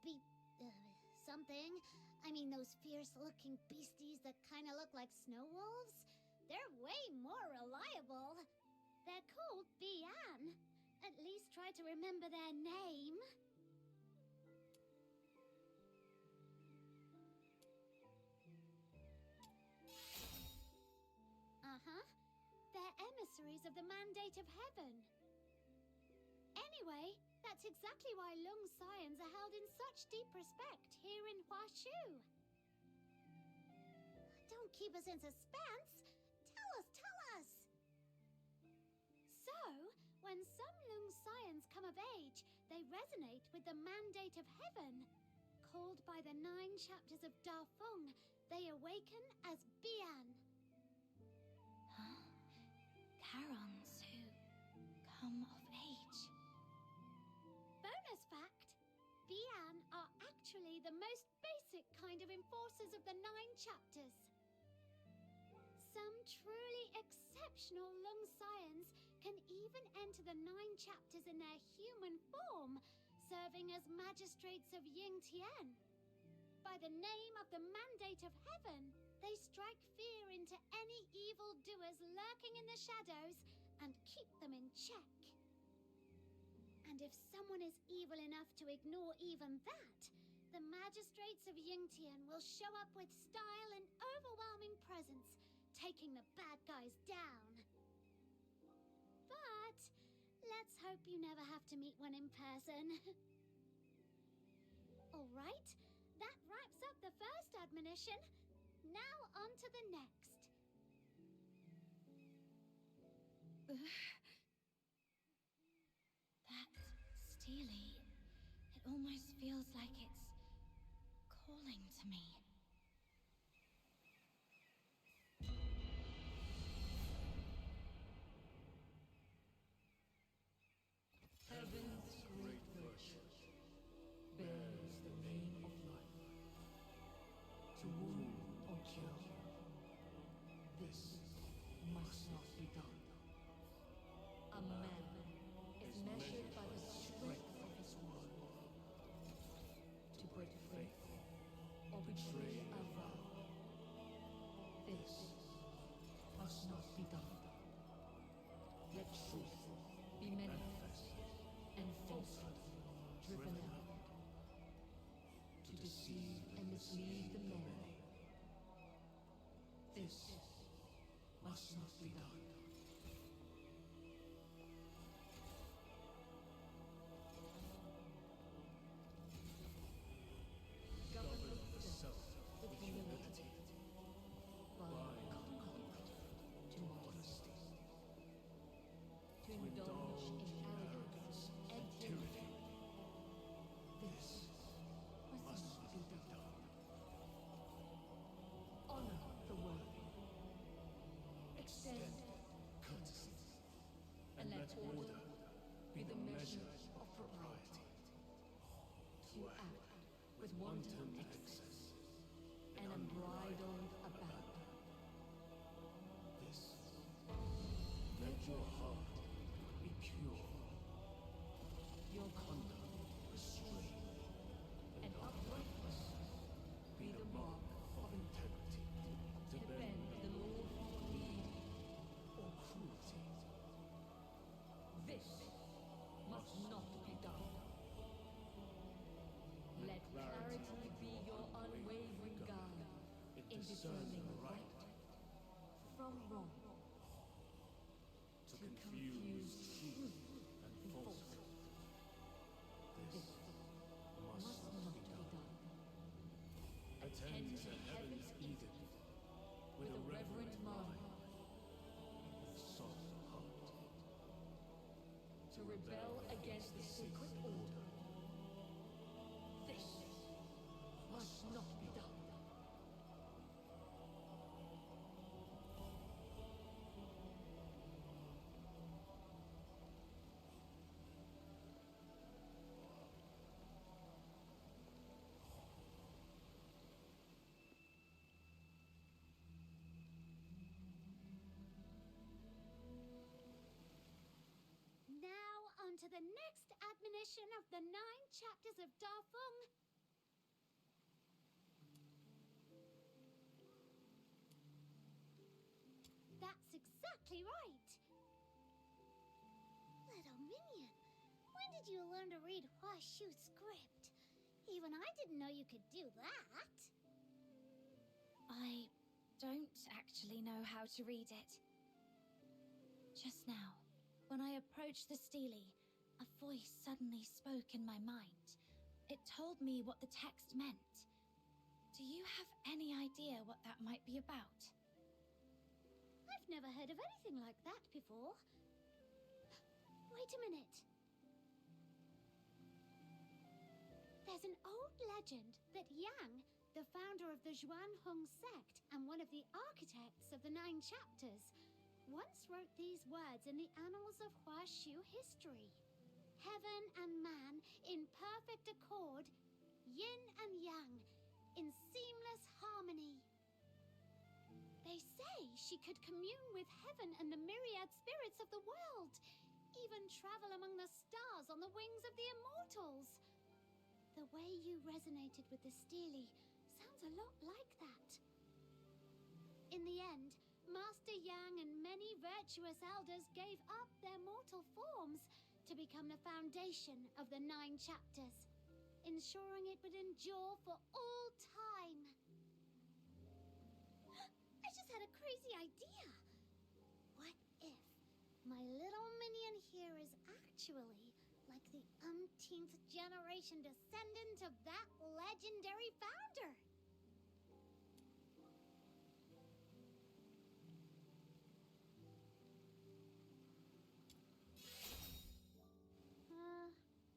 something. I mean, those fierce-looking beasties that kind of look like snow wolves? They're way more reliable. They're called Bian. At least try to remember their name. Uh-huh. They're emissaries of the Mandate of Heaven. Anyway, that's exactly why Lung Scions are held in such deep respect here in Huashu. Don't keep us in suspense. Tell us. So, when some Lung Scions come of age, they resonate with the Mandate of Heaven. Called by the 9 chapters of Dafeng, they awaken as Bian. Huh? Charons who come of age. Bonus fact, Bian are actually the most basic kind of enforcers of the 9 chapters. Some truly exceptional Lung Scions can even enter the 9 chapters in their human form, serving as magistrates of Yingtian. By the name of the Mandate of Heaven, they strike fear into any evildoers lurking in the shadows and keep them in check. And if someone is evil enough to ignore even that, the magistrates of Yingtian will show up with style and overwhelming presence, taking the bad guys down. But let's hope you never have to meet one in person. All right, that wraps up the first admonition. Now on to the next. That Steely, it almost feels like it's calling to me. Heaven's great virtue bears the name of life. To wound or kill, this must not be done. A man is measured by the strength of his word. To break faith or betray a vow, this must not be done. Let truth be manifest and falsehood driven out. To deceive and mislead the many, this must not be done. Govern the self with humility, by conduct to modesty. To indulge in arrogance and tyranny, this must not be done. Honor the worthy. Extend courtesy. And let order be the measure of propriety. To act with wanton excess and unbridled abandon. This, let your heart be pure, your conduct restrained, and uprightness be the mark of integrity. To bend the law for greed or cruelty. This must not be done. Let clarity be your unwavering guide in discerning right from wrong. To confuse truth and falsehood. This must not be done. Attend to heaven's edict with a reverent mind and soft heart. To rebel against the sacred order. This must not be done. Now on to the next admonition of the 9 chapters of Dafeng. Minion, when did you learn to read Huashu script? Even I didn't know you could do that. I don't actually know how to read it. Just now, when I approached the stele, a voice suddenly spoke in my mind. It told me what the text meant. Do you have any idea what that might be about? I've never heard of anything like that before. Wait a minute. There's an old legend that Yang, the founder of the Zhuanhong sect and one of the architects of the 9 chapters, once wrote these words in the annals of Huashu history. Heaven and man in perfect accord, yin and yang, in seamless harmony. They say she could commune with heaven and the myriad spirits of the world, even travel among the stars on the wings of the immortals. The way you resonated with the stele sounds a lot like that. In the end, Master Yang and many virtuous elders gave up their mortal forms to become the foundation of the 9 chapters, ensuring it would endure for all time. I just had a crazy idea. What if my little minion here is actually like the umpteenth generation descendant of that legendary founder?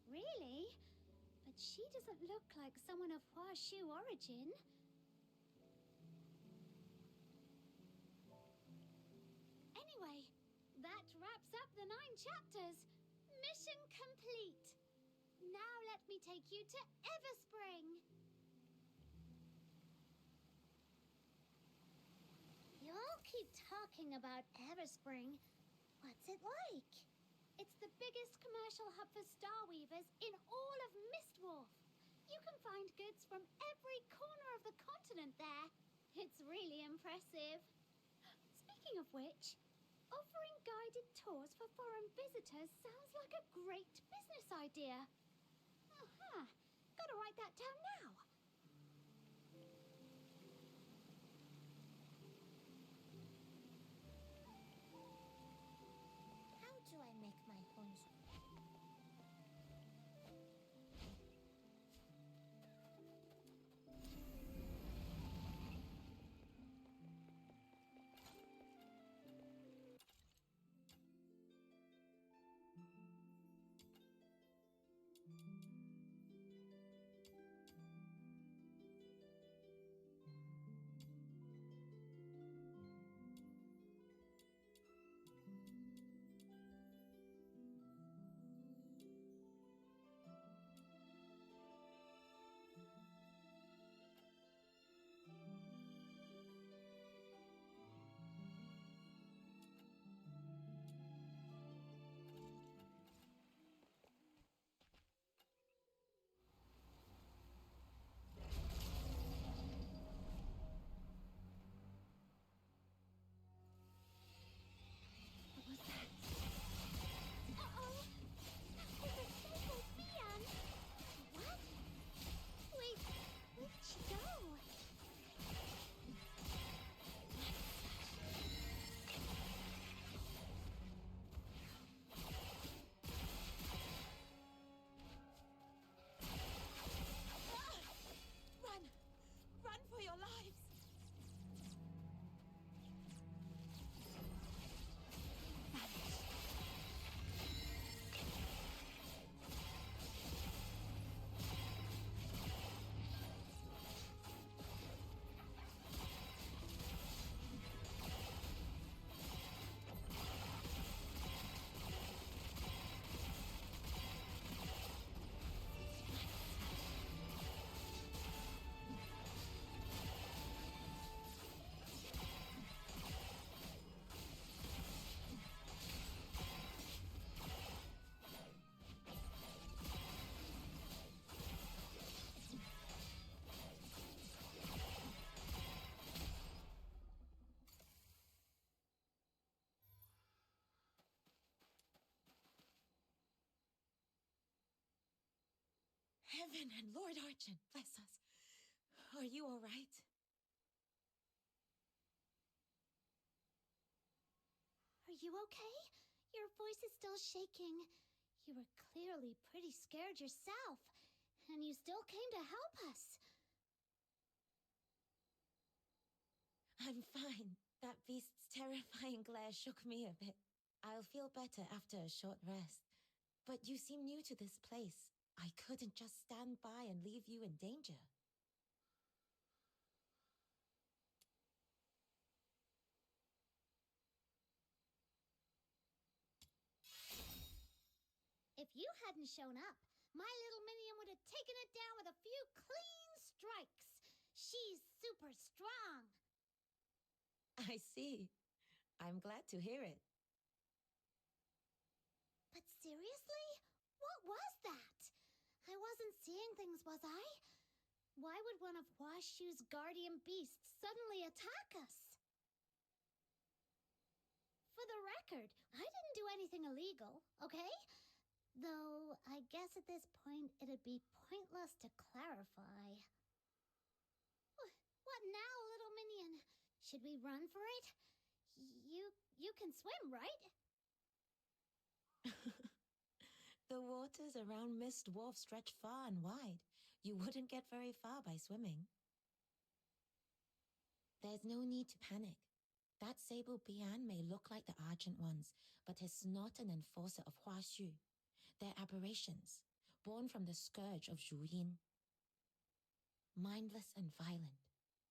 Really? But she doesn't look like someone of Huashu origin. Anyway, that wraps up the 9 chapters. Mission complete. Now let me take you to Everspring. You all keep talking about Everspring. What's it like? It's the biggest commercial hub for Star Weavers in all of Mistwolf. You can find goods from every corner of the continent there. It's really impressive. Speaking of which, offering guided tours for foreign visitors sounds like a great business idea. Aha, gotta write that down now. How do I make my points? Heaven and Lord Archon, bless us. Are you all right? Are you okay? Your voice is still shaking. You were clearly pretty scared yourself, and you still came to help us. I'm fine. That beast's terrifying glare shook me a bit. I'll feel better after a short rest. But you seem new to this place. I couldn't just stand by and leave you in danger. If you hadn't shown up, my little minion would have taken it down with a few clean strikes. She's super strong. I see. I'm glad to hear it. But seriously? What was that? I wasn't seeing things, was I? Why would one of Huashu's guardian beasts suddenly attack us? For the record, I didn't do anything illegal, okay? Though, I guess at this point it'd be pointless to clarify. What now, little minion? Should we run for it? You can swim, right? The waters around Mist Wharf stretch far and wide. You wouldn't get very far by swimming. There's no need to panic. That Sable Bian may look like the Argent ones, but is not an enforcer of Huashu. They're aberrations, born from the scourge of Zhuyin. Mindless and violent,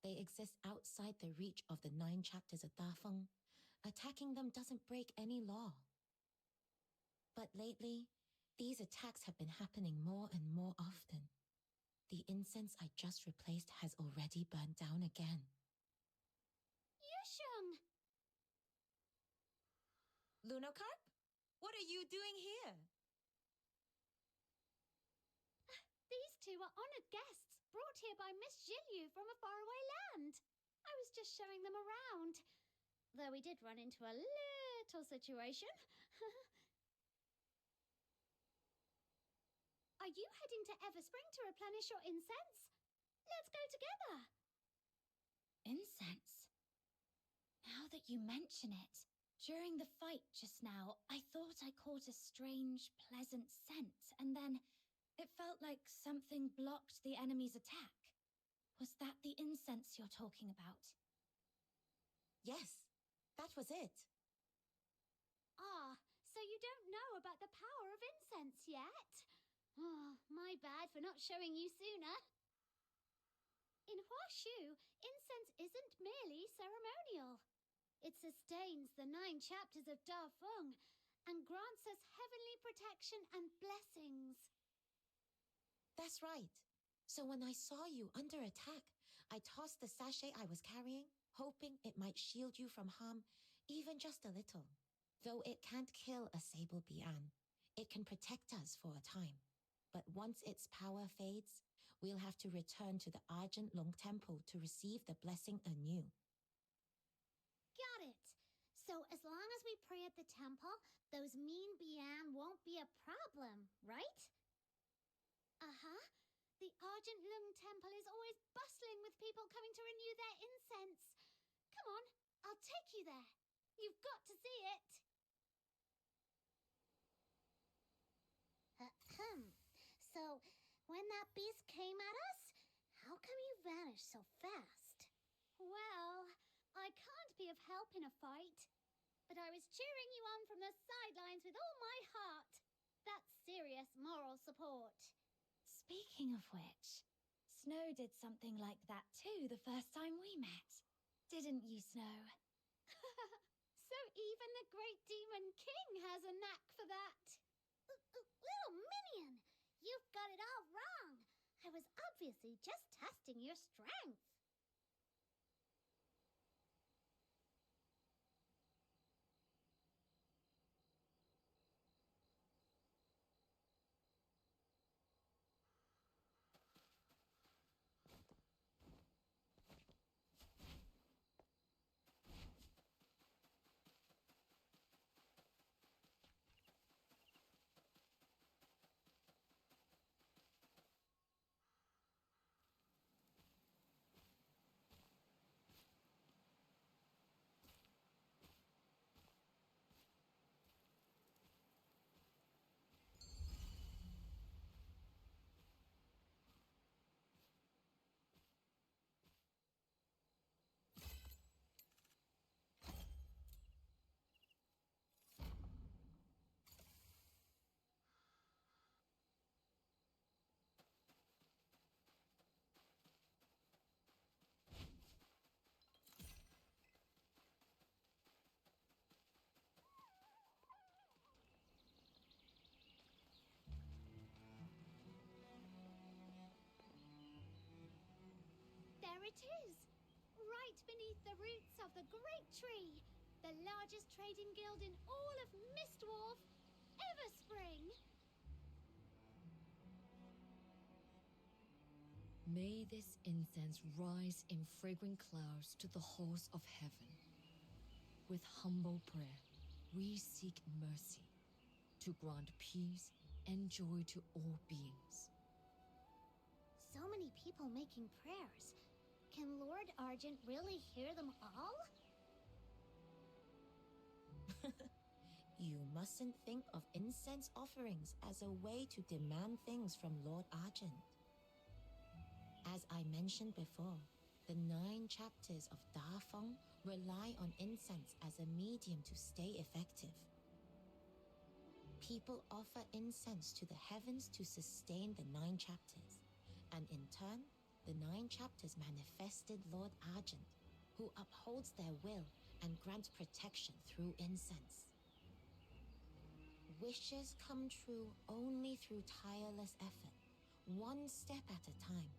they exist outside the reach of the 9 chapters of Dafeng. Attacking them doesn't break any law. But lately, these attacks have been happening more and more often. The incense I just replaced has already burned down again. Yusheng! Lunocarp? What are you doing here? These two are honored guests, brought here by Miss Zhilyu from a faraway land. I was just showing them around. Though we did run into a little situation. Are you heading to Everspring to replenish your incense? Let's go together. Incense? Now that you mention it, during the fight just now, I thought I caught a strange, pleasant scent, and then it felt like something blocked the enemy's attack. Was that the incense you're talking about? Yes, that was it. Ah, so you don't know about the power of incense yet? Oh, my bad for not showing you sooner. In Huashu, incense isn't merely ceremonial. It sustains the 9 chapters of Dafeng and grants us heavenly protection and blessings. That's right. So when I saw you under attack, I tossed the sachet I was carrying, hoping it might shield you from harm, even just a little. Though it can't kill a Sable Bian, it can protect us for a time. But once its power fades, we'll have to return to the Argent Long Temple to receive the blessing anew. Got it. So as long as we pray at the temple, those mean Bian won't be a problem, right? Uh-huh. The Argent Lung Temple is always bustling with people coming to renew their incense. Come on, I'll take you there. You've got to see it. Ahem. So, when that beast came at us, how come you vanished so fast? Well, I can't be of help in a fight, but I was cheering you on from the sidelines with all my heart. That's serious moral support. Speaking of which, Snow did something like that too the first time we met. Didn't you, Snow? So even the great demon king has a knack for that. Little minion, you've got it all wrong. I was obviously just testing your strength. it is! Right beneath the roots of the Great Tree, the largest trading guild in all of Mistwolf, Everspring! May this incense rise in fragrant clouds to the halls of heaven. With humble prayer, we seek mercy to grant peace and joy to all beings. So many people making prayers. Can Lord Argent really hear them all? You mustn't think of incense offerings as a way to demand things from Lord Argent. As I mentioned before, the 9 chapters of Dafeng rely on incense as a medium to stay effective. People offer incense to the heavens to sustain the 9 chapters, and in turn, the 9 chapters manifested Lord Argent, who upholds their will and grants protection through incense. Wishes come true only through tireless effort, one step at a time.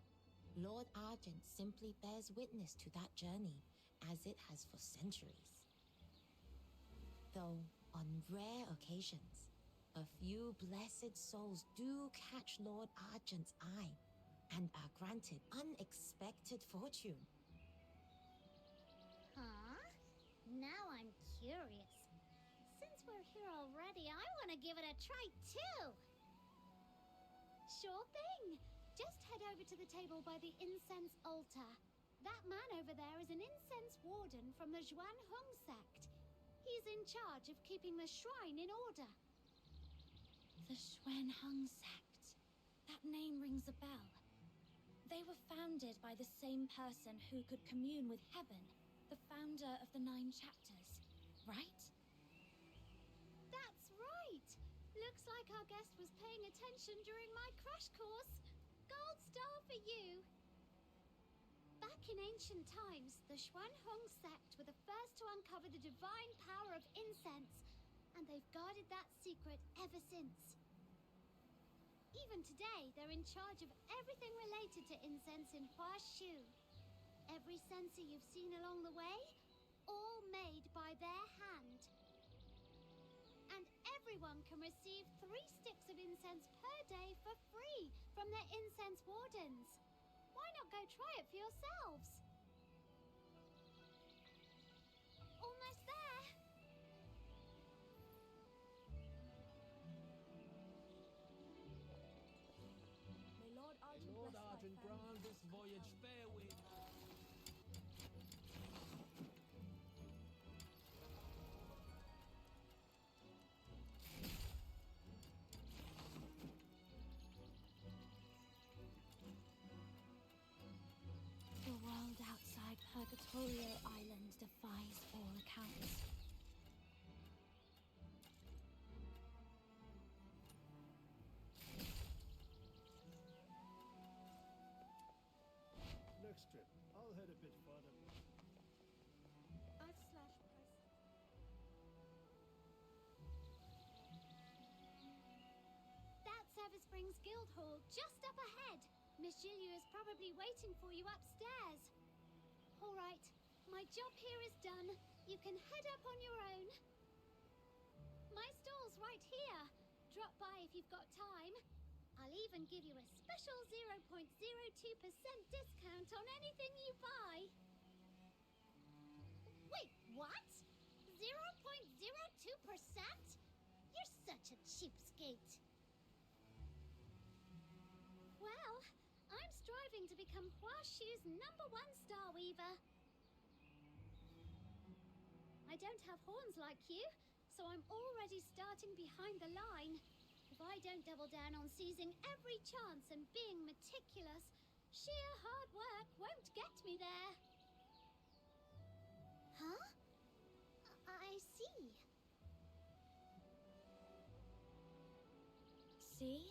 Lord Argent simply bears witness to that journey, as it has for centuries. Though, on rare occasions, a few blessed souls do catch Lord Argent's eye and are granted unexpected fortune. Huh? Now I'm curious. Since we're here already, I want to give it a try too! Sure thing! Just head over to the table by the incense altar. That man over there is an incense warden from the Zhuan Hong sect. He's in charge of keeping the shrine in order. The Xuanheng sect. That name rings a bell. They were founded by the same person who could commune with heaven, the founder of the 9 chapters, right? That's right! Looks like our guest was paying attention during my crash course. Gold star for you! Back in ancient times, the Xuanhong sect were the first to uncover the divine power of incense, and they've guarded that secret ever since. Even today, they're in charge of everything related to incense in Huashu. Every censer you've seen along the way, all made by their hand. And everyone can receive 3 sticks of incense per day for free from their incense wardens. Why not go try it for yourselves? Almost there! May Lord Argent Lord bless thy Argent family. grant this voyage fair wind. The world outside Purgatorio Island defies all accounts. Next trip, I'll head a bit further. I've slashed prices. That's Everspring's Guild Hall, just up ahead. Miss Julia is probably waiting for you upstairs. All right, my job here is done. You can head up on your own. My stall's right here. Drop by if you've got time. I'll even give you a special 0.02% discount on anything you buy. Wait, what? 0.02%? You're such a cheapskate. Well, I'm striving to become Huashu's #1 star weaver. I don't have horns like you, so I'm already starting behind the line. If I don't double down on seizing every chance and being meticulous, sheer hard work won't get me there. Huh? I see. See?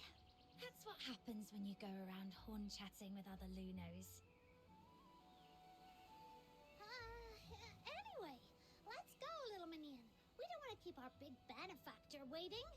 That's what happens when you go around horn chatting with other Lunos. Anyway, let's go, little minion. We don't want to keep our big benefactor waiting.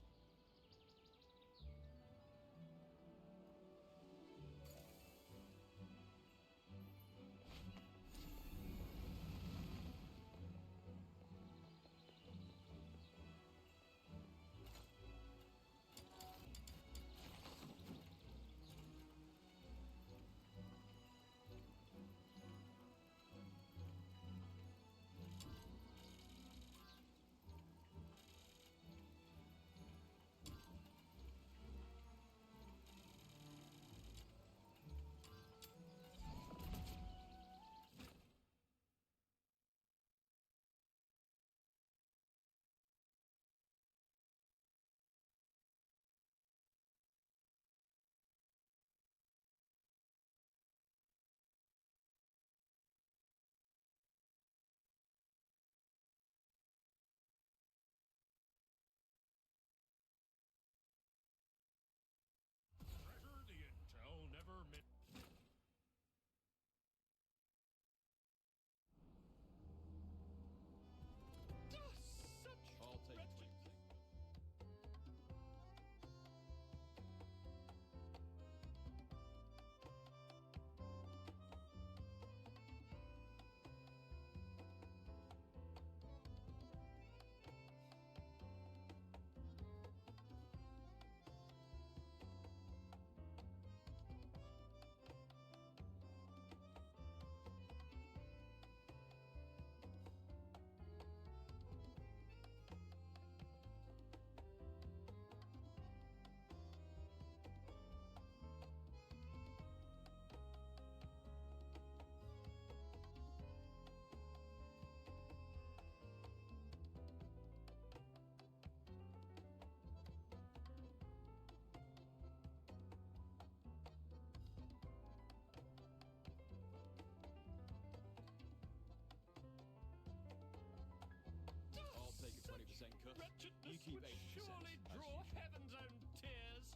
wretchedness keep would 80%, surely as draw usual. heaven's own tears.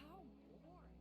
How boring.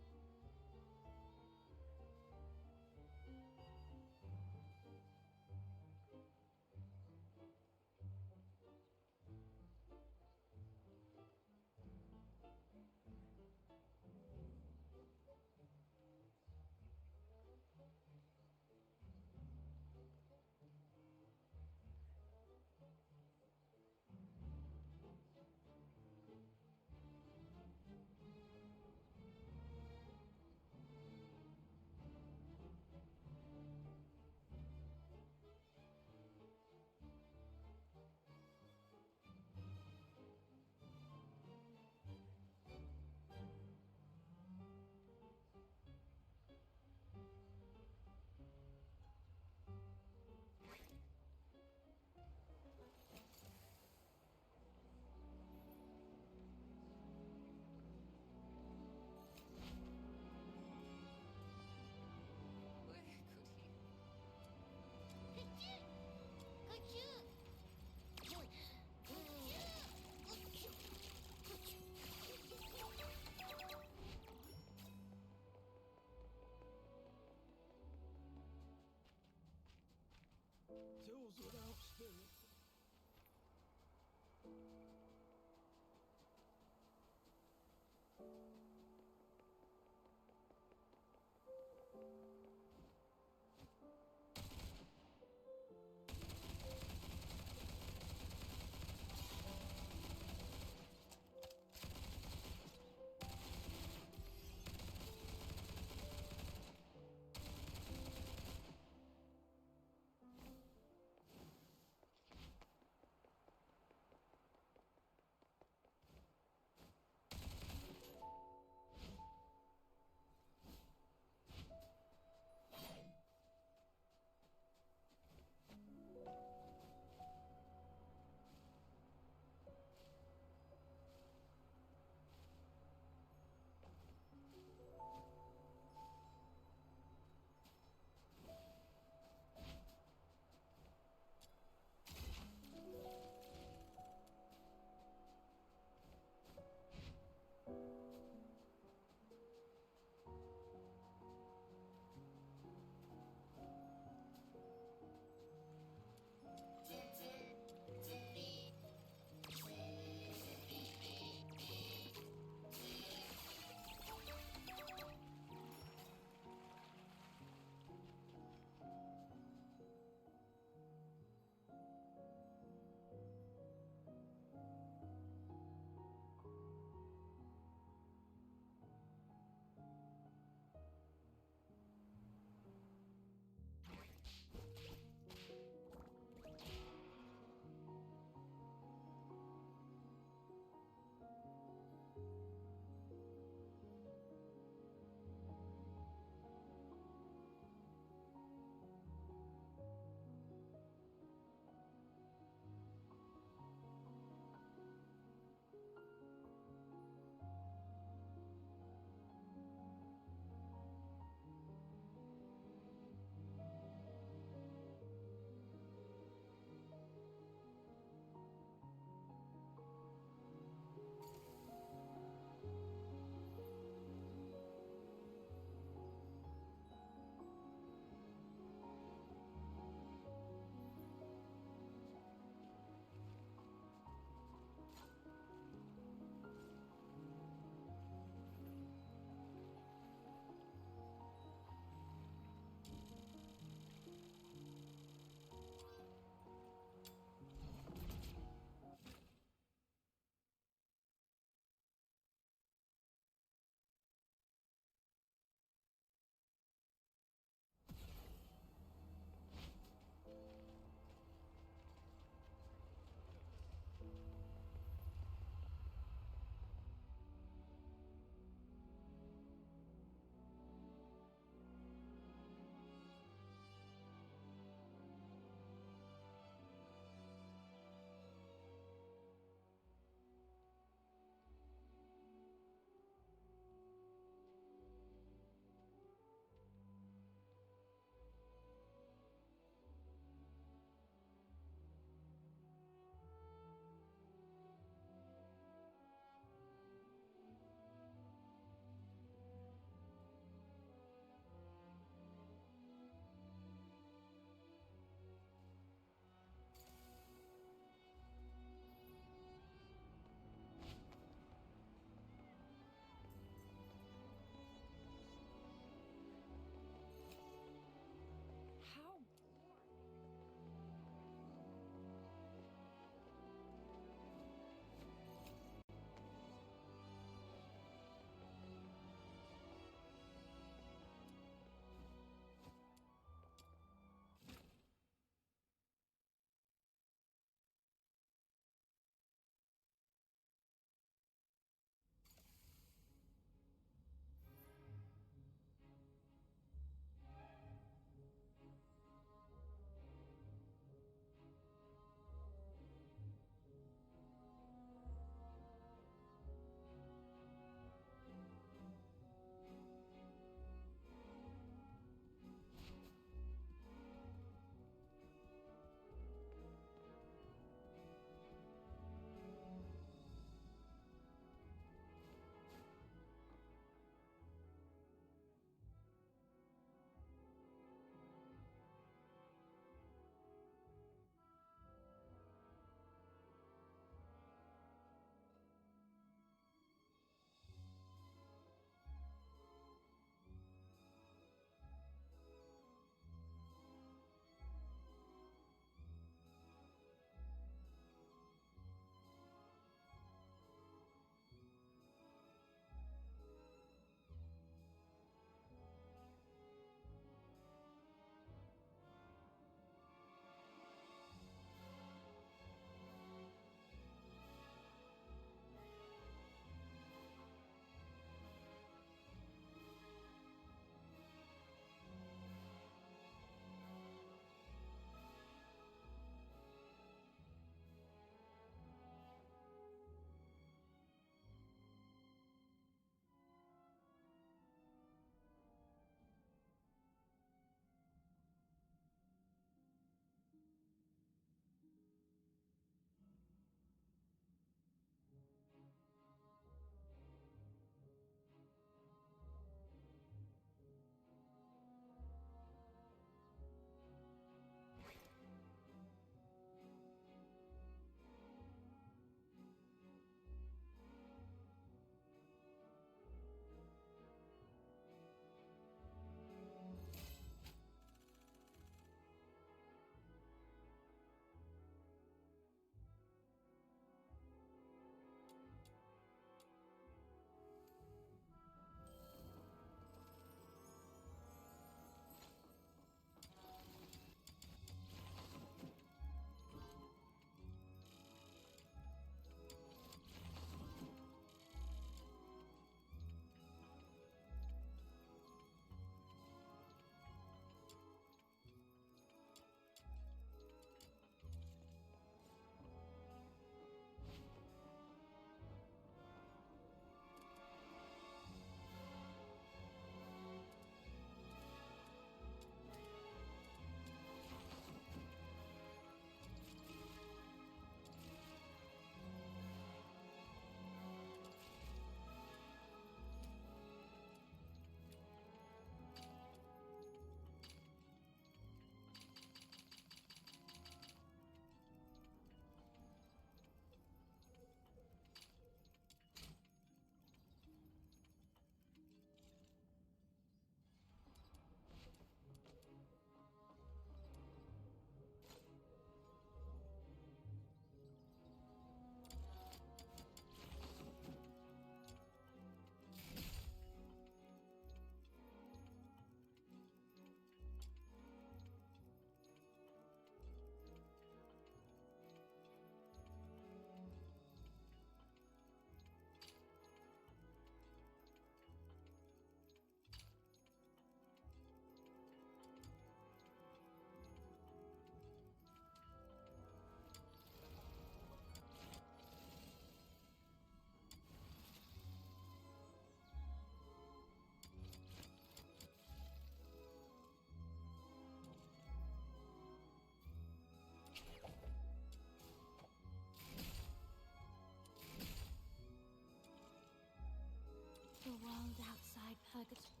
outside purgatory.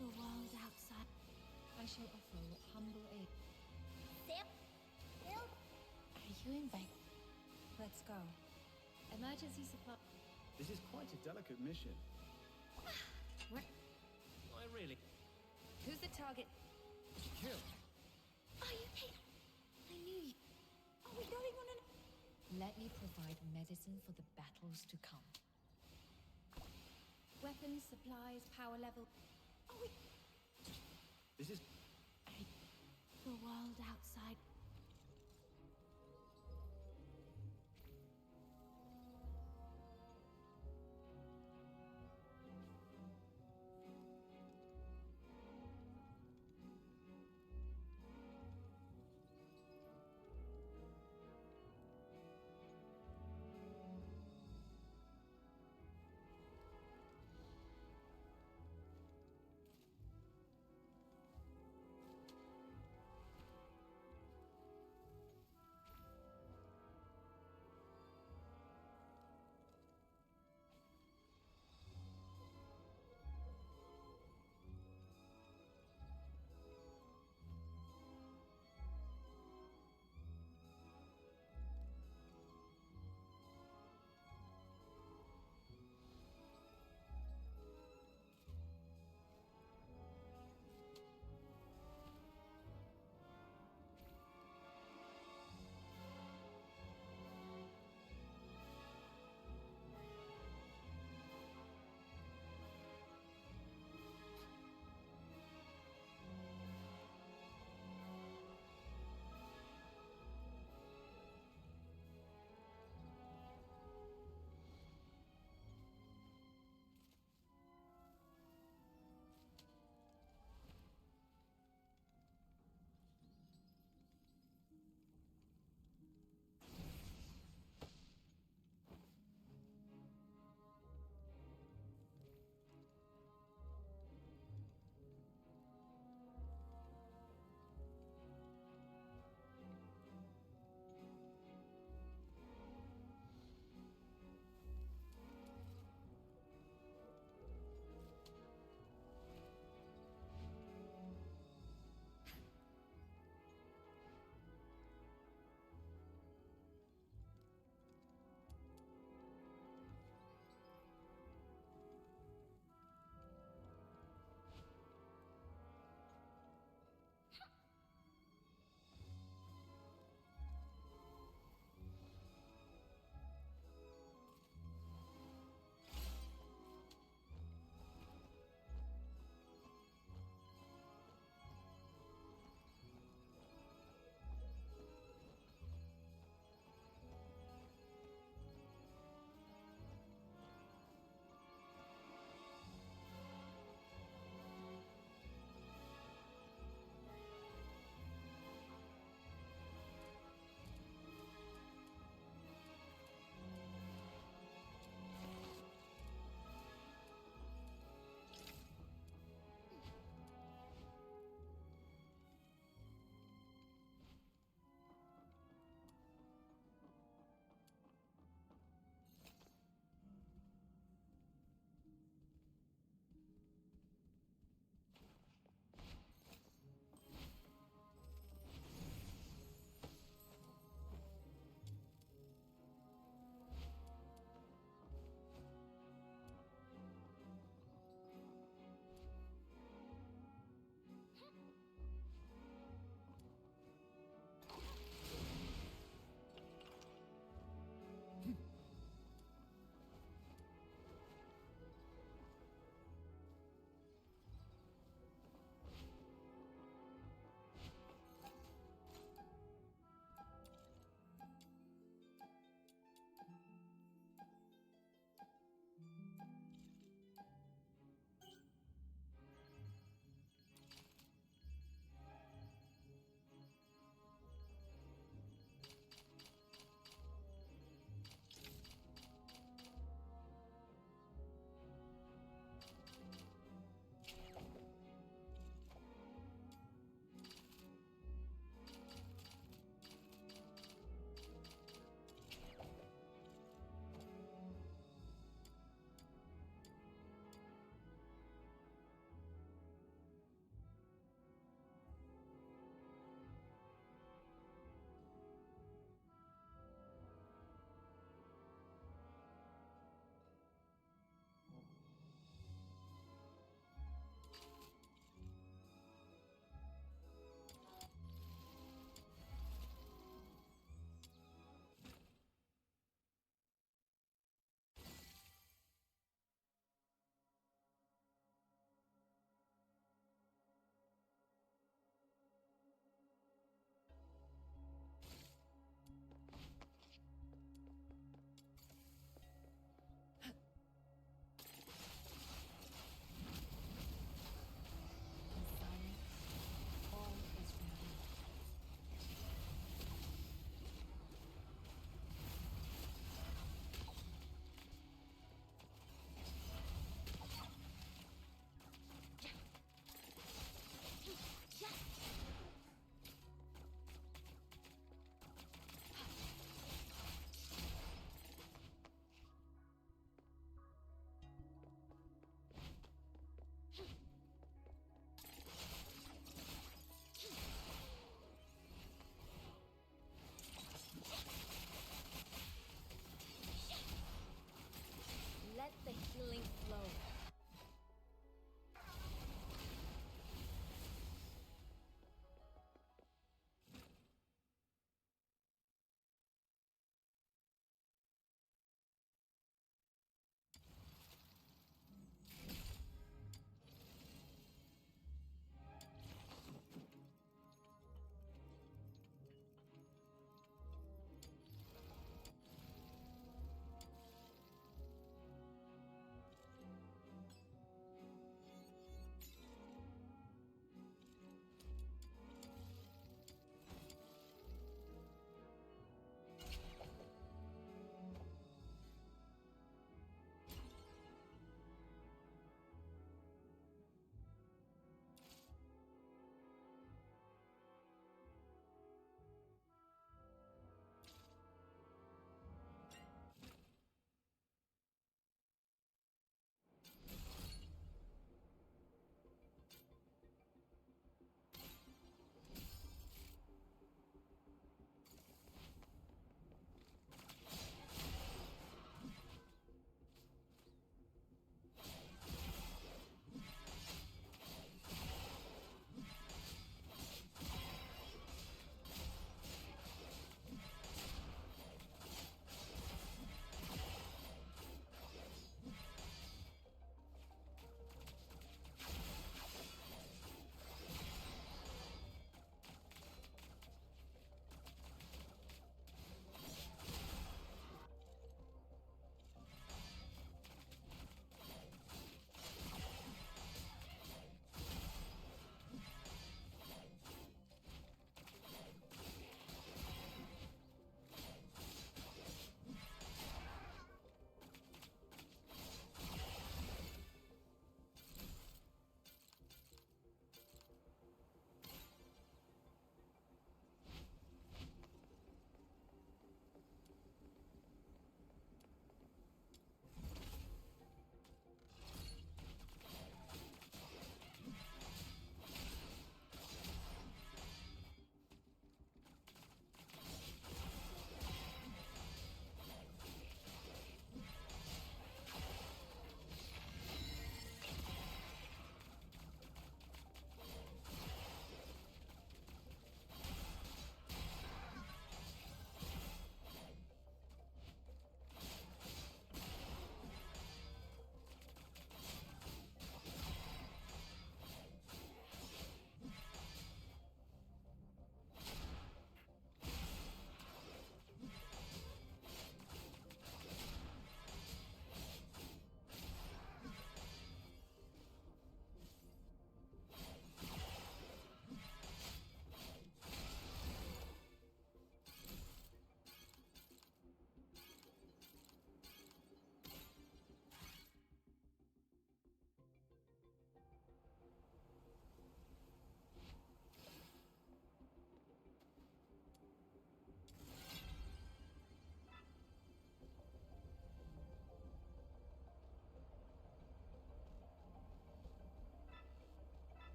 The world outside. I shall offer what humble aid. Zip, Bill, Are you invited? Let's go. Emergency supply. This is quite a delicate mission. What? I really. Who's the target? Kill. Are you Peter? I knew you. Are we going on an... Let me provide medicine for the battles to come. Weapons, supplies, power level. Are we... This is. The world outside.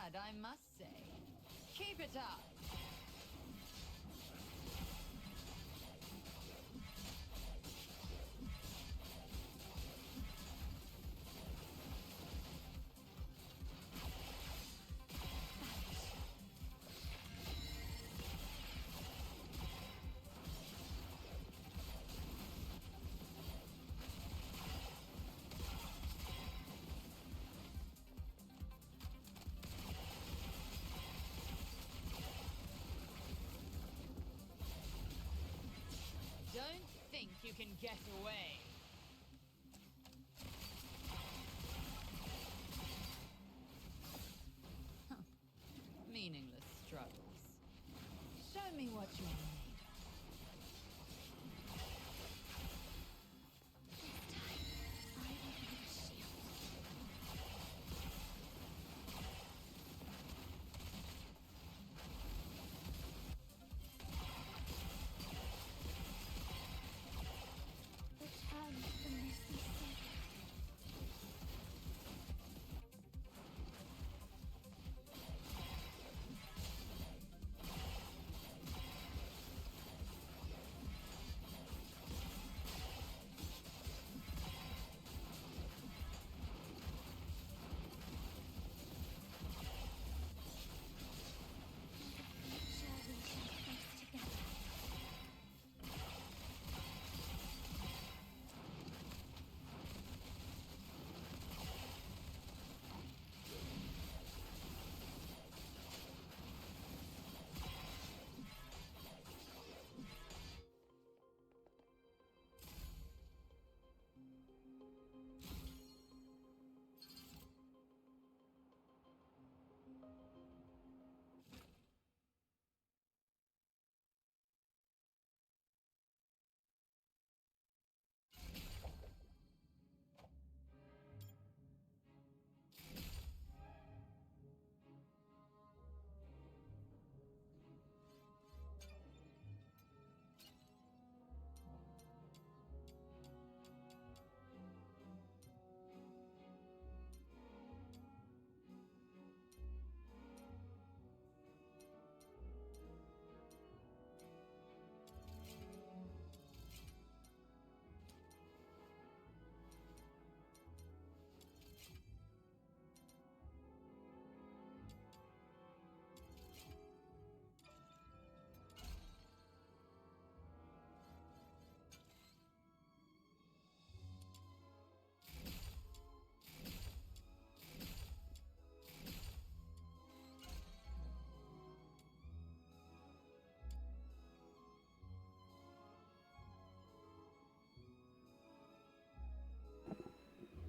lad, I must say. Keep it up. Don't think you can get away. Huh. Meaningless struggles. Show me what you're made of.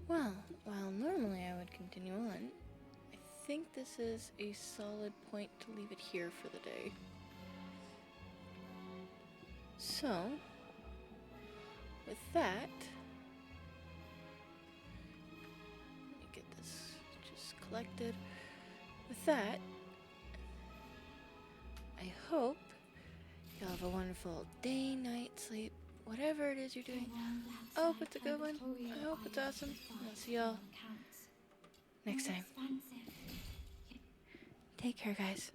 Well, while normally I would continue on, I think this is a solid point to leave it here for the day. So, with that, let me get this just collected. With that, I hope you'll have a wonderful day, night, sleep, whatever it is you're doing. I hope it's a good one. I hope it's awesome. I'll see y'all next time. Take care, guys.